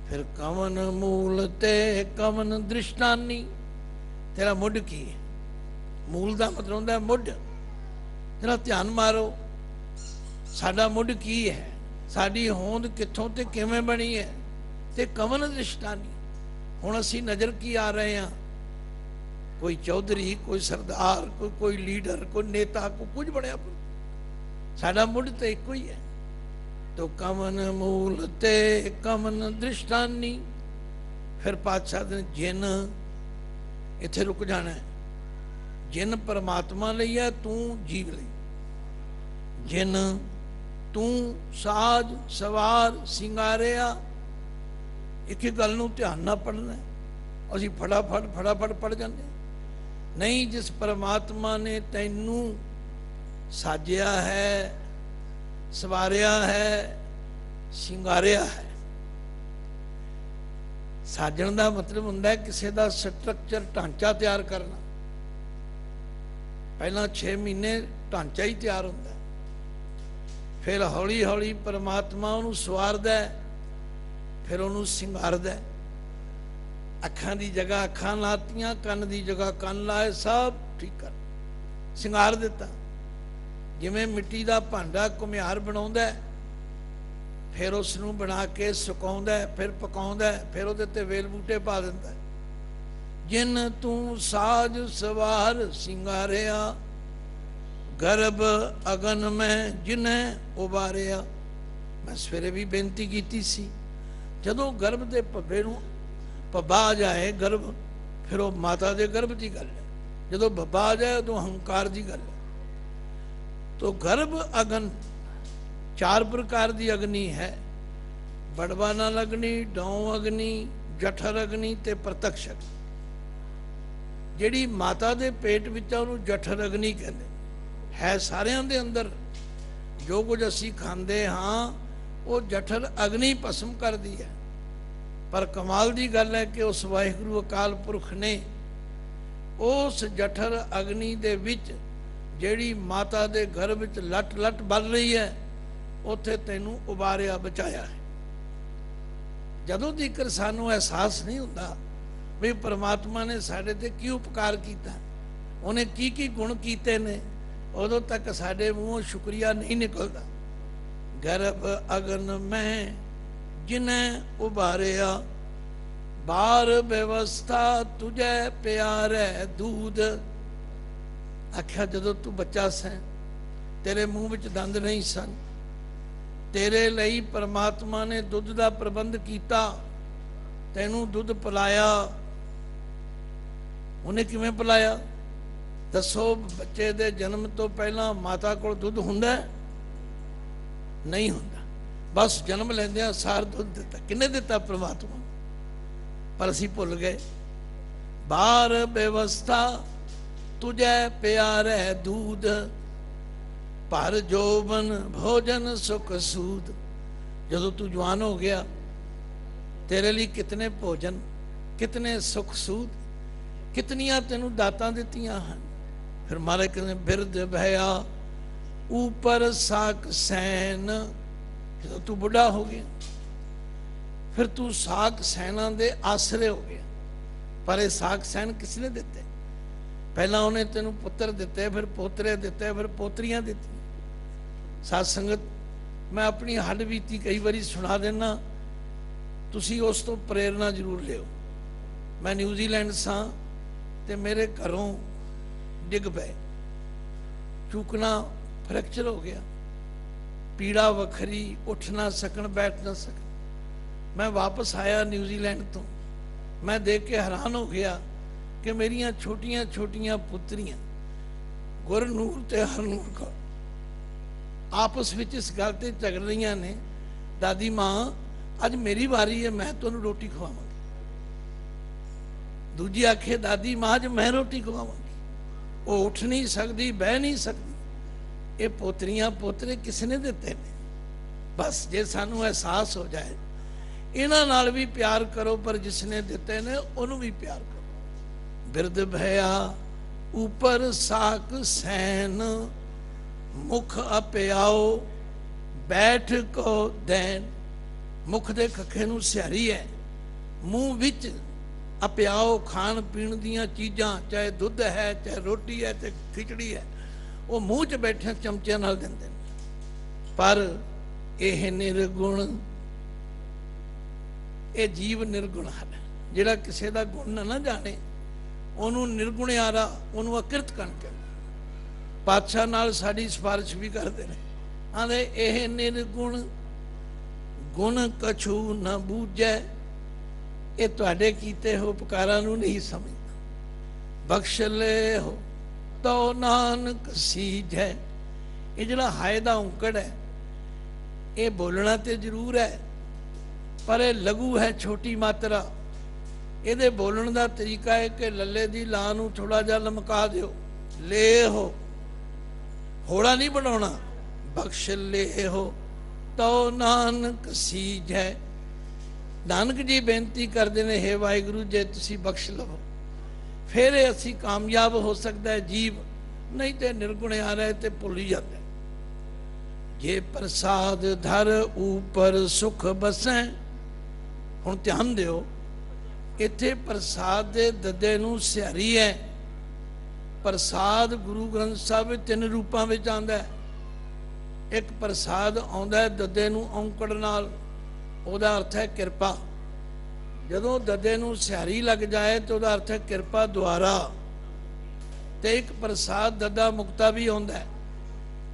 फिर कवन मूल ते कवन दृष्टानी, तेरा मुढ़ की है? मूल का मतलब होता है मुढ़। तेरा ध्यान मारो, साडा मुढ़ की है, साडी होंद कित्थों ते किवें बनी है, ते कवन दृष्टानी। हुण असीं नज़र की आ रहे हैं? कोई चौधरी, कोई सरदार, कोई लीडर, कोई नेता, कोई कुछ बनया, साडा मुढ़ तो एक ही है। तो कवन मूल ते कवन दृष्टानी। फिर पातशाह ने जिन इत्थे रुक जाना है। जिन परमात्मा लई है, तू जीव लई। जिन तू साज सवार सिंगारिया। एक ही गल नूं ध्यान ना पढ़ना है, असीं फटाफट पढ़ जाते नहीं। जिस परमात्मा ने तैनू साजिया है, सवारिया है, सिंगारिया है। साजण का मतलब हुंदा है किसी का स्ट्रक्चर ढांचा तैयार करना। पहला 6 महीने ढांचा ही तैयार होंदा, फिर हौली हौली परमात्मा उन्हूं सवारदा, फिर उन्हूं सिंगारदा। अखां की जगह अखां लातियां, कन की जगह कन लाए, सब ठीक कर सिंगार दिता। जिमें मिट्टी का भांडा घुमियार बनाउंदा, फिर उसनूं बना के सुकाउंदा, फिर पकाउंदा, फिर उहदे ते वेल बूटे पा दिंदा। जिन तू साज सवार सिंगारिया, गर्भ अगन में जिन्हें उबारिया। मैं सवेरे भी बेनती की सी, जदों गर्भ के भब्बे नूं भब्बा आ जाए गर्भ, फिर वो माता के गर्भ की गल है। जदों भब्बा आ जाए उदों हंकार की गल है। तो गर्भ अगन 4 प्रकार की अग्नि है। बड़वाना अग्नि, डौं अग्नि, जठर अग्नि ते प्रत्यक्ष अग्नि। जिहड़ी माता के पेट विच उहनूं जठर अग्नि कहंदे है। सारियां दे अंदर जो कुछ असीं खांदे हाँ वो जठर अग्नि भस्म कर दी है। पर कमाल की गल है कि उस वाहिगुरू अकाल पुरख ने उस जठर अग्नि दे विच जिहड़ी माता के गर्भ विच लट लट बल रही है, उत्थे तैनूं उबारिया बचाया है। जदों तक सानूं एहसास नहीं हुंदा भी परमात्मा ने साडे ते की उपकार किया, उन्हें की गुण कीते ने, उदों तक साडे मूँहों शुक्रिया नहीं निकलता। गर्भ अगन में जिन्हें उबारिया, बार व्यवस्था तुझे प्यारे दूध। आख्या जदों तू बच्चा सैं, तेरे मुँह विच दंद नहीं सन, तेरे लिए परमात्मा ने दुध का प्रबंध किया, तैनूं दुध पिलाया। उन्हें किवें पिलाया? दसो, बच्चे दे जन्म तो पहला माता को दुध हुंदा नहीं हुंदा, बस जन्म लैंदियां सार दुध दिता। किन्ने दिता? परमात्मा। पर असीं भुल गए। बार व्यवस्था तुझे प्यारे दूध, पर जोबन भोजन सुख सूद। जदों तू जवान हो गया, तेरे लिए कितने भोजन, कितने सुख सूद, कितनियां तेनू दातां दित्तियां हैं। फिर महाराज कहते बिरद भया ऊपर साक सैन। जदों तू बुढ़ा हो गया, फिर तू साक सैना दे आसरे हो गया। पर ये साक सैन किसने दिते? पहला उन्हें तेनू पुत्र दिते, फिर पोतरे दिते, फिर पोतरियां दित्तियां। साध संगत मैं अपनी हड बीती कई बारी सुना देना, तुसी उस तो प्रेरणा जरूर लियो। मैं न्यूजीलैंड सां ते मेरे घरों डिग पे, चूकना फ्रैक्चर हो गया, पीड़ा वखरी, उठ ना सकन बैठ ना सकन। मैं वापस आया न्यूजीलैंड तो, मैं देख के हैरान हो गया कि मेरिया छोटियां छोटियां पुत्रियां गुरनूर ते हरनूर का आपस में इस गल ते झगड़ रही ने, दादी माँ अज मेरी वारी है, मैं तुहानू रोटी खवावांगी। दूजी आखे दादी माँ अज मैं रोटी खवावांगी। वो उठ नहीं सकती, बह नहीं सकती। ये पोतरियां पोतरे किसने दिते ने? बस जे सानू एहसास हो जाए इन्हां नाल भी प्यार करो, पर जिसने दिते ने उन्होंने भी प्यार करो। बिरद भया ऊपर साक सैन, मुख अप्याओ बैठ को दैन। मुख दे खखे नूं सिहारी है, मूँह विच अप्याओ खाण पीण दीयां चीज़ां, चाहे दुध है, चाहे रोटी है, चाहे खिचड़ी है, वो मूँह च बैठे चमचिਆਂ नाल दिंदे ने। पर यह निर्गुण, ये जीव निर्गुण है। जिहड़ा किसी का गुण ना जाने उन्होंने निर्गुणियारा, उन्होंने अकिरत कण के पातशाह नाल साडी सिफारिश भी करते हैं, आंदे यह निर्गुण गुण कछू न बूझै, ये तुहाडे कीते हो उपकारां नूं नहीं समझदा। बख्श ले हो तो नानक सीझै। ये जिहड़ा हाय दा औंकड़ है, ये बोलना तो जरूर है, पर यह लघु है, छोटी मात्रा। ये बोलने का तरीका है कि लले की लां नूं थोड़ा जा लमका दिओ, ले हो, होड़ा नहीं बनाना। बख्श ले हो तो नानक सीझै। नानक जी बेनती करते हैं, हे वाहिगुरू जे तुसी बख्श लवो फिर असी कामयाब हो सकता है जीव, नहीं तो निर्गुण आ रहा है तो भुल ही जाता है। जे प्रसाद धर ऊपर सुख बसै। हुण ध्यान दिओ, इत्थे प्रसाद दे ददे नूं सिहारी है। प्रसाद गुरु ग्रंथ साहिब विच 3 रूपां विच आंदा है। एक प्रसाद आउंदा है ददे नूं औंकड़ नाल, उहदा अर्थ है किरपा। जदों ददे नूं सिहारी लग जाए तो उहदा अर्थ है किरपा द्वारा। ते एक प्रसाद ददा मुक्ता भी आउंदा है।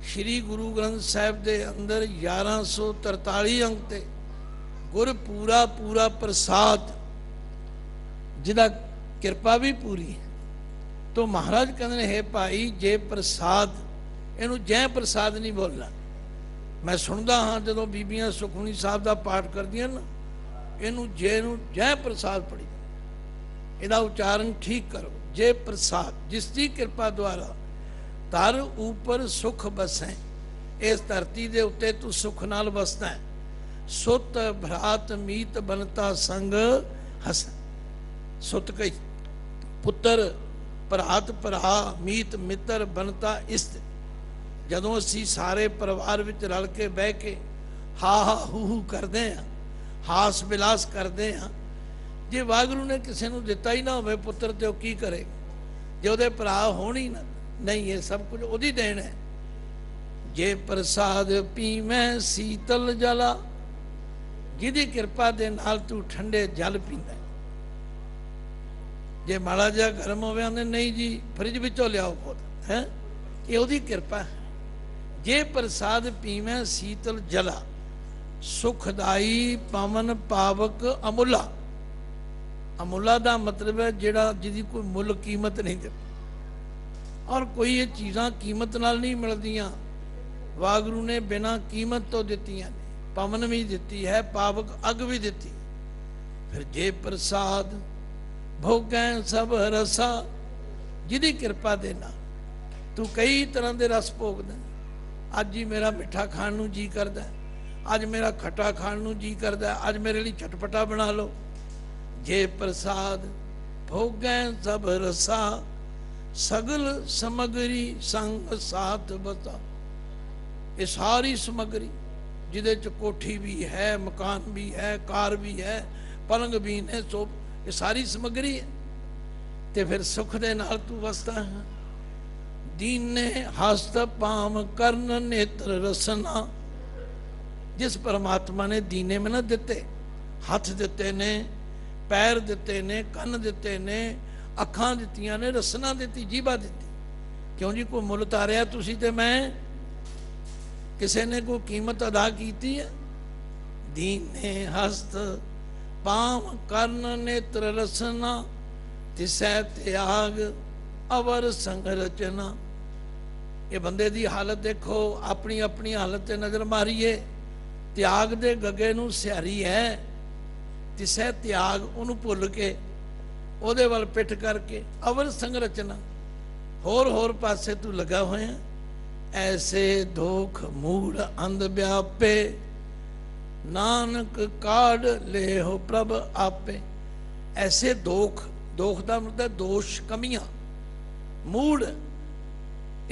श्री गुरु ग्रंथ साहिब दे अंदर 1143 अंक ते गुर पूरा पूरा प्रसाद, जिदा किरपा भी पूरी है। तो महाराज कहते हे भाई जे प्रसाद, इनू जय प्रसाद नहीं बोलना। मैं सुनता हाँ जो बीबियां सुखमनी साहब का पाठ करदियां ना, इनू जय प्रसाद पढ़ी, इहदा उच्चारण ठीक करो। जे प्रसाद, जिसकी कृपा द्वारा तर ऊपर सुख बसै। इस धरती के उत्ते तू सुख नाल बसता है। सुत भरात मीत बनता संग हस। सुत कई पुत्र, भरात भरा, मीत मित्र, बनता इस्त। जदों असी सारे परिवार विच रल के बह के हा हा हू हू करते हैं, हास विलास करते हैं। जे वाहिगुरू ने किसी को दिता ही ना हो पुत्र तो की करे, जे उहदे भरा होण ही ना, नहीं, ये सब कुछ उहदी देन है। जे प्रसाद पीवै शीतल जला। जिहदी किरपा दे नाल तू ठंडे जल पींदा। जे माड़ा जिहा गर्म होवे आंदे नहीं जी फ्रिज विचों लियाओ बहुत है, ये उहदी किरपा है। जे प्रसाद पीवै शीतल जला, सुखदाई पवन पावक अमुला। अमुला का मतलब है जिहड़ा जिहदी कोई मुल कीमत नहीं देता। और कोई ये चीज़ां कीमत नाल नहीं मिलदियां, वाहिगुरू ने बिना कीमत तो दित्तियां ने। पवन भी दिती है, पावक अग भी दिती। फिर जे प्रसाद भोगै सब रसा। जिहदी किरपा दे नाल तू कई तरह के रस भोगदा। अज ही मेरा मिठा खाण नूं जी करदा, अज मेरा खट्टा खाण नूं जी करदा, अज मेरे लिए चटपटा बना लो। जे प्रसाद भोगै सब रसा, सगल समगरी संग साथ बसा। ये सारी समगरी जिदे च कोठी भी है, मकान भी है, कार भी है, पलंग भी ने, सो ये सारी समगरी है। ते फिर सुख दे नाल तू वसदा है। दीने हस्त पाम करन नेत्र रसना। जिस परमात्मा ने दीने मिन्नत दिते, हथ दिते ने, पैर दिते ने, कन दिते ने, अखां दित्तियां ने, रसना दित्ती, जीभा दित्ती। क्यों जी, कोई मुल तारिया तुसी ते मैं? किसी ने कोई कीमत अदा की है? दीने हस्त पाम कर्ण नेत्र रसना, तिसै त्याग अवर संग रचना। ये बंदे दी हालत देखो, अपनी अपनी हालत ते नज़र मारीए। त्याग दे गगे नूं सिहारी है, तिसै त्याग उन्होंने भुल के ਉਹਦੇ ਵੱਲ पिठ करके अवर संग रचना, होर पासे तू लगा होया। ऐसे दोख मूड़ अंध व्यापे, नानक काढ़ ले हो प्रभ आपे। ऐसे दोख, दोख का मतलब दोष, कमियां, मूड़,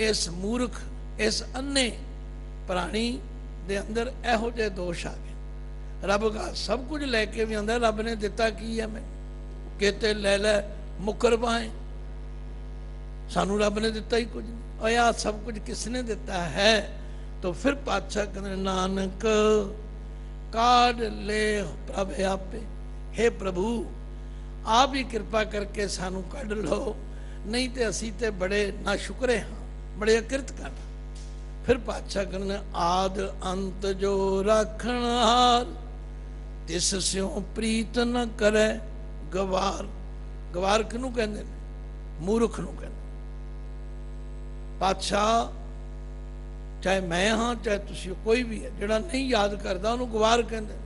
इस मूर्ख, इस अन्ने प्राणी दे अंदर एहो जे दोष आ गए। रब का सब कुछ लैके भी आंदा, रब ने दिता की है? मैं कहते लै लै मुकर पाए, सानू रब ने दिता ही कुछ नहीं। और यार सब कुछ किसने दिता है? तो फिर पातशाह कहते नानक काढ़ ले प्रभ आपे। हे प्रभु, आप ही कृपा करके सानू कढ़ लो, नहीं तो असी ते बड़े ना शुक्रे हाँ, बड़े अकृत कर। फिर पातशाह कहते आद अंत जो राखण हार, तिस स्यों प्रीत न करे गवार। गवार किनू कहते हैं? मूर्ख नूं कहते। पातशाह चाहे मैं हाँ चाहे तुसी, कोई भी है जिहड़ा नहीं याद करता उन्होंने गवार कहते।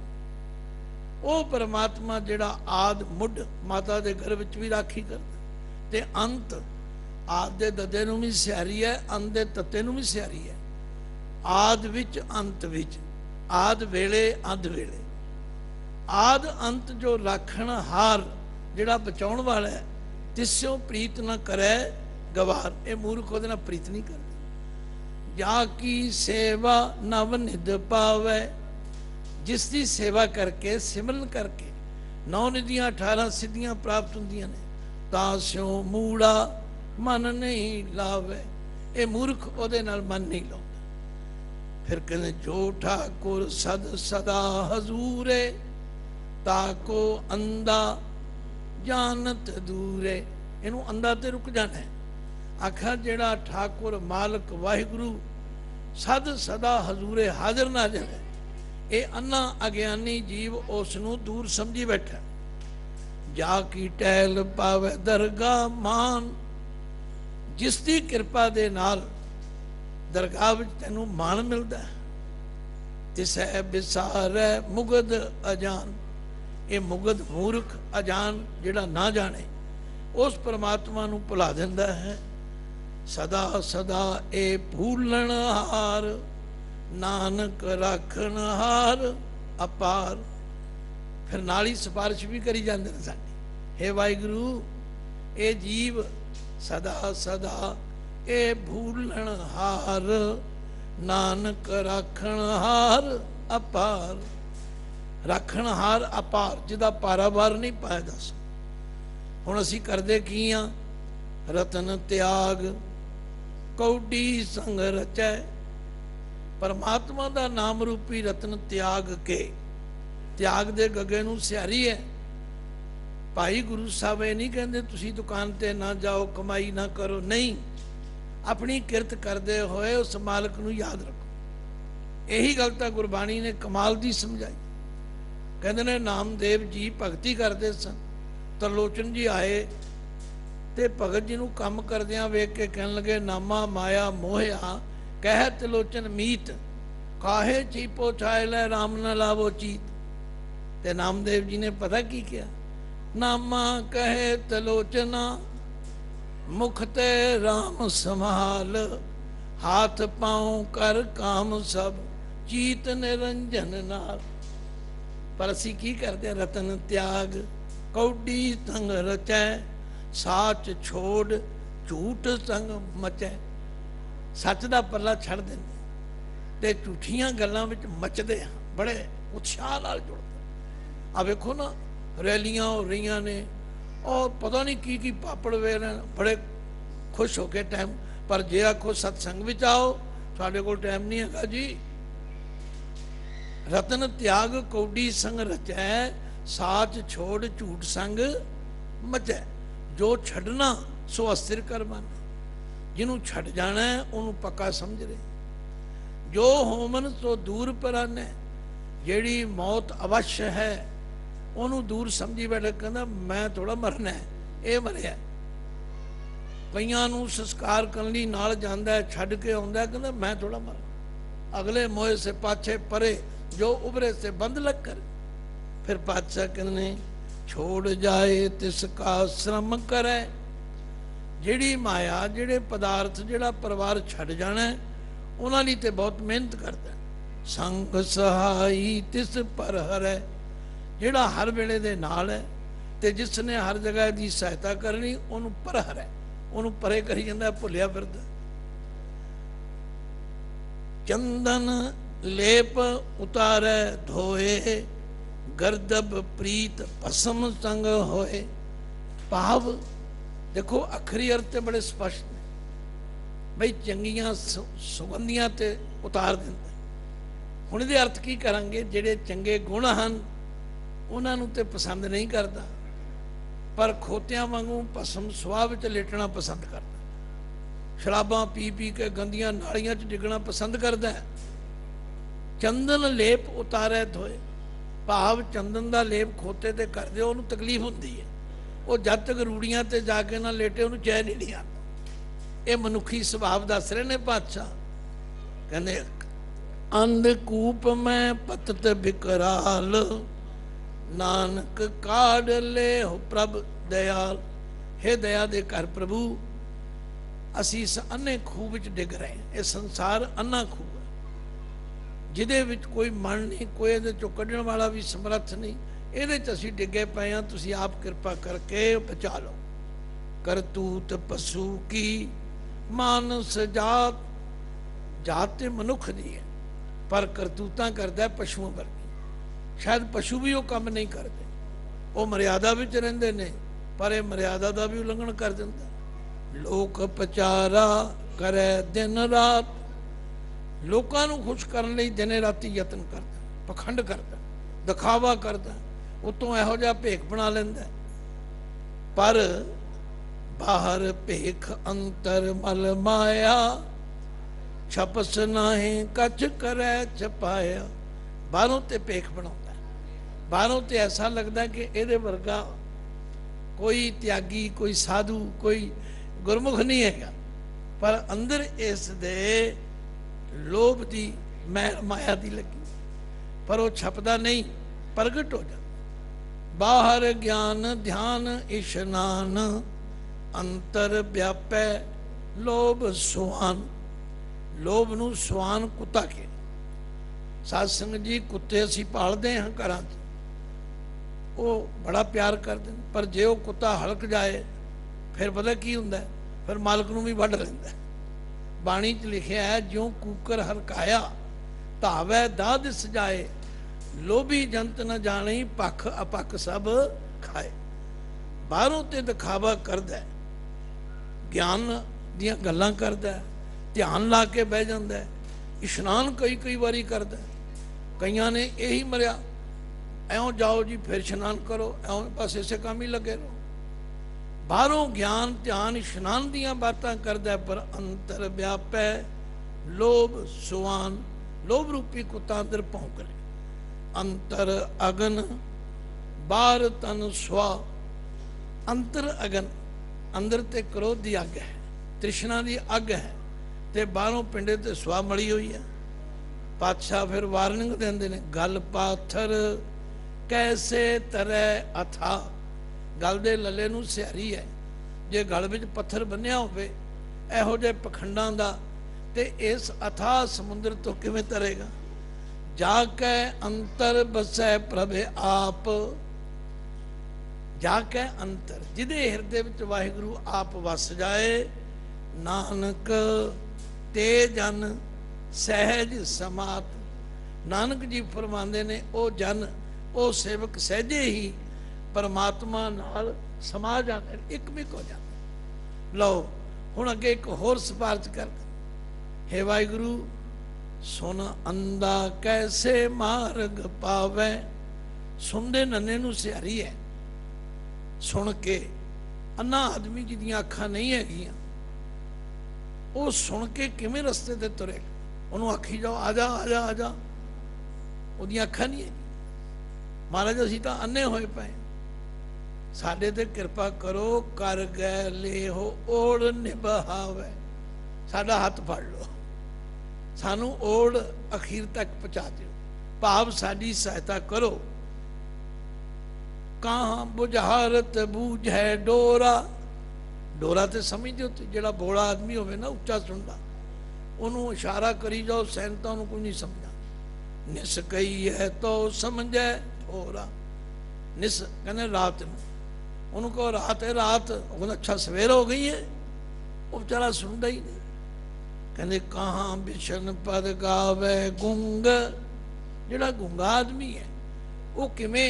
वो परमात्मा जिहड़ा आद मुढ़ माता के घर विच भी राखी करता, ते अंत आद दे ददे नूं भी सिहारी है, अंत दे तत्ते नूं भी सिहारी है। आद विच अंत विच, आद वेले अंत वेले। आद अंत जो राखण हार, जिहड़ा बचाउण वाला है, तिस्यों प्रीत न करे गवार। ये मूर्ख उहदे नाल प्रीत नहीं करदा। जाकी सेवा नव निध पावै, जिसकी सेवा करके, सिमरन करके 9 निधियां 18 सिद्धियां प्राप्त होंदियां ने, तां मूड़ा मन नहीं लावे। ये मूर्ख उहदे नाल मन नहीं लाउंदा। फिर कहते जो ठाकुर सद सदा हजूरे, ताको अंधा जानत दूरे। इनू अंधा ते रुक जाना है। आखा जेड़ा ठाकुर मालक वाहिगुरु सद सदा हजूरे हाजिर नाजिर है, ये अन्ना अज्ञानी जीव उसनू दूर समझी बैठा। जाकी टहल पावे दरगाह मान, जिसकी कृपा दे नाल दरगाह विच तैनू मान मिलता है। तिसै बिसारै मुगद अजान। ये मुगद मूर्ख अजान जिहड़ा ना जाने, उस परमात्मा नू भुला दिंदा है। सदा सदा ए भूलण हार, नानक राखण हार अपार। फिर नाल ही सिफारिश भी करी जाते हैं साडी, हे वाहिगुरू ए जीव सदा सदा ए भूलण हार, नानक राखण हार अपार। राखण हार अपार, जिहदा पारावार नहीं पाया। दस हुण असीं करदे की हाँ? रतन त्याग कौडी संग रचै। परमात्मा का नाम रूपी रतन त्याग के, त्याग दे गगे नूं सिहारी है। भाई गुरु साहब ये नहीं कहते तुसी दुकान ते ना जाओ, कमाई ना करो, नहीं, अपनी किरत करते हुए उस मालक नूं याद रखो। यही गल तां गुरबाणी ने कमाल दी समझाई। कहते ने नामदेव जी भगती करते सन, तरलोचन जी आए ते भगत जी नूं काम करदियां वेख के कहन लगे नामा माया मोहिया कह त्रिलोचन मीत, काहे चीपो छाए लै राम न लावो चीत। ते नामदेव जी ने पता की किया, नामा कहे त्रिलोचना मुख ते राम संभाल, हाथ पांव कर काम सब चीत निरंजन नाल। पर असी की करते हैं? रतन त्याग कौडी संग रचै, साच छोड़ झूठ संग मचै। सच का पल्ला छड़ देंगे ते झूठियां गल्लां विच मचदे हैं, बड़े उत्साह नाल जुड़ते। आ वेखो ना रैलियां हो रही ने और पता नहीं की पापड़ वे रहे, बड़े खुश हो के टाइम। पर जे आखो सत्संग विच आओ, साडे कोल टाइम नहीं हैगा जी। रतन त्याग कौडी संग रचै, साच छोड़ झूठ संग मचै। जो छड़ना सो अस्थिर कर मन, जिन्हों छड़ जाना है उन्होंने पक्का समझ रहे। जो होमन तो दूर पराने, जेड़ी मौत अवश्य है उन्होंने दूर समझी बैठा, कहता मैं थोड़ा मरना है, ये मरिया। कईयां नूं संस्कार करने लई नाल जांदा है, छड्ड के आउंदा है, कहता मैं थोड़ा मर। अगले मोए से पाछे परे, जो उभरे से बंद लग कर। फिर पातशाह कहने छोड़ जाए तिसका श्रम करे। जिहड़ी माया, जिहड़े पदार्थ, जिहड़ा परिवार छड्ड जाना है, उन्हां लई ते बहुत मेहनत करदा है। संग सहाई तिस पर हरै, जिहड़ा हर वेले दे नाल है ते जिसने हर जगह दी सहायता करनी, उहनूं पर हरै, उहनूं परे करी जांदा, भुलिया फिरदा। चंदन लेप उतारे धोए, गर्दब प्रीत भस्म संग होए। भाव देखो अखरी अर्थ बड़े स्पष्ट ने बई, चंगियां सुगंधियां ते उतार दिंदा। हुण इहदे अर्थ की करांगे, जिहड़े चंगे गुण हन उन्हां नूं ते पसंद नहीं करदा, पर खोतियां वांगू भस्म सुआह विच लेटना पसंद करदा। शराबां पी पी के गंदियां नालियां च डिगना पसंद करदा है। चंदन लेप उतारे धोए, भाव चंदन का लेप खोते ते कर दिओ, उन्होंने तकलीफ होंदी है। वो जब तक रूड़ियां ते जाके ना लेटे उन्होंने चैन ही नहीं आता। ये मनुखी सुभाव दस रहे ने पातशाह। कहते अंधकूप में पतत बिकराल, नानक काढ़ ले हो प्रभ दयाल। हे दया दे कर प्रभु, असी इस अन्ने खूह विच डिग रहे हैं। ये संसार अन्ना खूह है, जिहदे विच कोई मन नहीं, कोई इहदे चों कढण वाला भी समर्थ नहीं। इहदे च असीं डिगे पए हां, तुसीं आप किरपा करके बचा लो। करतूत पशु की मानस जात, जात ते मनुख दी है, पर करतूतां करदा पशुओं वर्गी। शायद पशु भी वो काम नहीं करते, वो मर्यादा विच रहिंदे ने, पर यह मर्यादा का भी उल्लंघन कर दिंदा। लोक पचारा करे दिन रात, लोगों को खुश करने लई दिने राती यतन करता, पखंड करता, दिखावा करता, उतों इहो जिहा भेख बना लैंदा। पर बाहर भेख अंतर मल माया, छपस नाहे कछ करे छपाया। बाहरों ते भेख बनाउंदा, बाहरों ते ऐसा लगता कि इहदे वर्गा कोई त्यागी, कोई साधु, कोई गुरमुख नहीं हैगा, पर अंदर इस दे लोभ दी मैल माया दी लगी, पर वो छपदा नहीं, प्रगट हो जाता। बाहर ज्ञान ध्यान इशनान, अंतर व्यापै लोभ सुहान। लोभ नूं सुहान कुत्ता के। साध संगत जी, कुत्ते असीं पालदे हां घरां च, वो बड़ा प्यार करते हैं, पर जे वो कुत्ता हलक जाए फिर पता की हुंदा है, फिर मालक नूं भी वढ लैंदा है। बाणी च लिखिया है, ज्यों कूकर हरकाया धावै दाद सजाए, लोभी जंत न जाने पख अपख सब खाए। बाहरों ते दिखावा करदा है, ज्ञान दियां गल्लां करदा है, ध्यान ला के बह जांदा है, इशनान कई कई बारी करदा है। कईयां ने यही मरिया, ऐं जाओ जी फिर इशनान करो, ऐं बस इसे काम ही लगे रहो। बाहरों ज्ञान ध्यान इशनान दियां बातां करदा है, पर अंतर व्यापै लोभ सुहान। लोभ रूपी कुत्ता अंदर भौंक रहे। अंतर अगन बाहर तन स्वा। अंतर अगन, अंदर ते क्रोध की अग है, तृष्णा की अग है, ते बाहरों पिंडे ते स्वा मड़ी हुई है। पातशाह फिर वार्निंग देंदे ने, गल पाथर कैसे तरै अथा। गल दे लले नूं सिहारी है, जे गल विच पत्थर बन्निया होवे इहो जिहे पखंडां दा, ते इस अथाह समुद्र तो किवें तरेगा। जाके अंतर बसै प्रभे आप। जाके अंतर, जिहदे हिरदे विच वाहिगुरू आप वस जाए, नानक ते जन सहज समात। नानक जी फरमांदे ने, ओ जन, ओ सेवक सहजे ही परमात्मा नाल समा जाते, एक मिक हो जाते। लो हुण अगे एक होर सिफारिश कर, हे वाहिगुरू सुन अंधा कैसे मार्ग पावे। सुनते नन्हे नूं सियारी है, सुन के अन्ना आदमी जिहदियां अखां नहीं हैगियां वो सुन के किवें रस्ते ते तुरे। उन्होंने आखी जाओ आ जा आ जा आ जा, उहदियां अखां नहीं है। महाराज असीं तां अन्ने होए पए, साडे ते किरपा करो, कर गए ले हो ओढ़ निभावे। साडा हथ फड़ लो, सानू ओढ़ अखीर तक पहुँचा दो, भाव साडी सहायता करो। कहाँ बुझारत बूझे डोरा। डोरा तो समझते हो, जो बोला आदमी होवे ना उच्चा सुनता, उन्होंने इशारा करी जाओ, सैनता उन्होंने कोई नहीं समझा। निस कही है तो समझे थोड़ा। निस कहने रात में, उन्होंने कहो रात है, रात कहते अच्छा सवेर हो गई है, वो बेचारा सुनता ही नहीं। कहते कहाँ बिशन पद गावे गुंग। जोड़ा गुंगा आदमी है वो किमें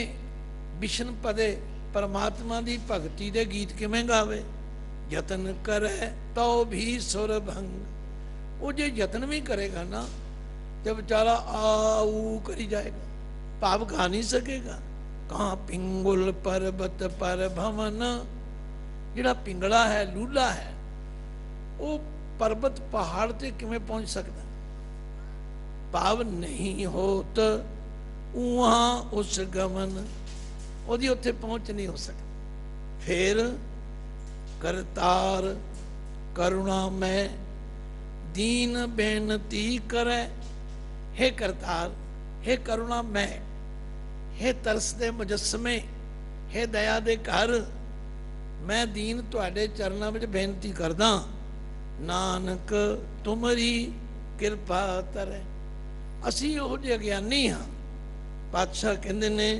बिशन पदे परमात्मा की भगती दे गीत किमें गावे। यतन करे तो भी सुर भंग। वो जो यतन भी करेगा ना तो बेचारा आऊ करी जाएगा, भाव गा नहीं सकेगा। कहाँ पिंगुल पर्वत पर भवन। जिहड़ा पिंगला है, लूला है, वो पर्वत पहाड़ ते किमें पहुंच सकता। भाव नहीं होत वहां उस गमन, ओदी उत्थे पहुंच नहीं हो सकती। फिर करतार करुणा में दीन बेनती करे। हे करतार, हे करुणा में, हे तरस दे मुजस्मे, हे दया दे घर, मैं दीन तुहाडे चरनां विच बेनती करदा, नानक तुमरी किरपा तरे। असी उहो जिहे अज्ञानी हाँ। पातशाह कहंदे ने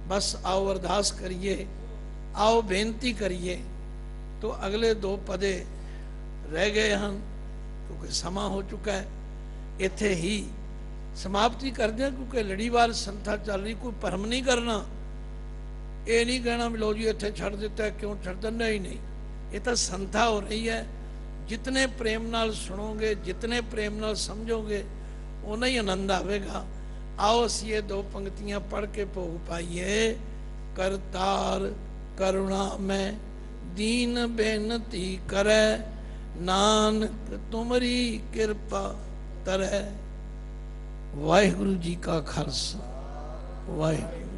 बस आओ अरदास करिए, आओ बेनती करिए। तो अगले दो पदे रह गए हैं क्योंकि समा हो चुका है। इत्थे ही समाप्ति कर दें क्योंकि लड़ीवार संथा चल रही, कोई भरम नहीं करना। ये नहीं कहना भी लो जी इत्थे छड़ दिता है, क्यों छड़ता, नहीं नहीं, ये तो संथा हो रही है। जितने प्रेम नाल सुनोगे, जितने प्रेम नाल समझोगे, उतना ही आनंद आवेगा। आओ असी ये दो पंक्तियां पढ़ के भोग पाइए। करतार करुणा में दीन बेनती करे, नानक तुमरी किरपा तरे। वाहिगुरु जी का खालसा, वाहिगुरु।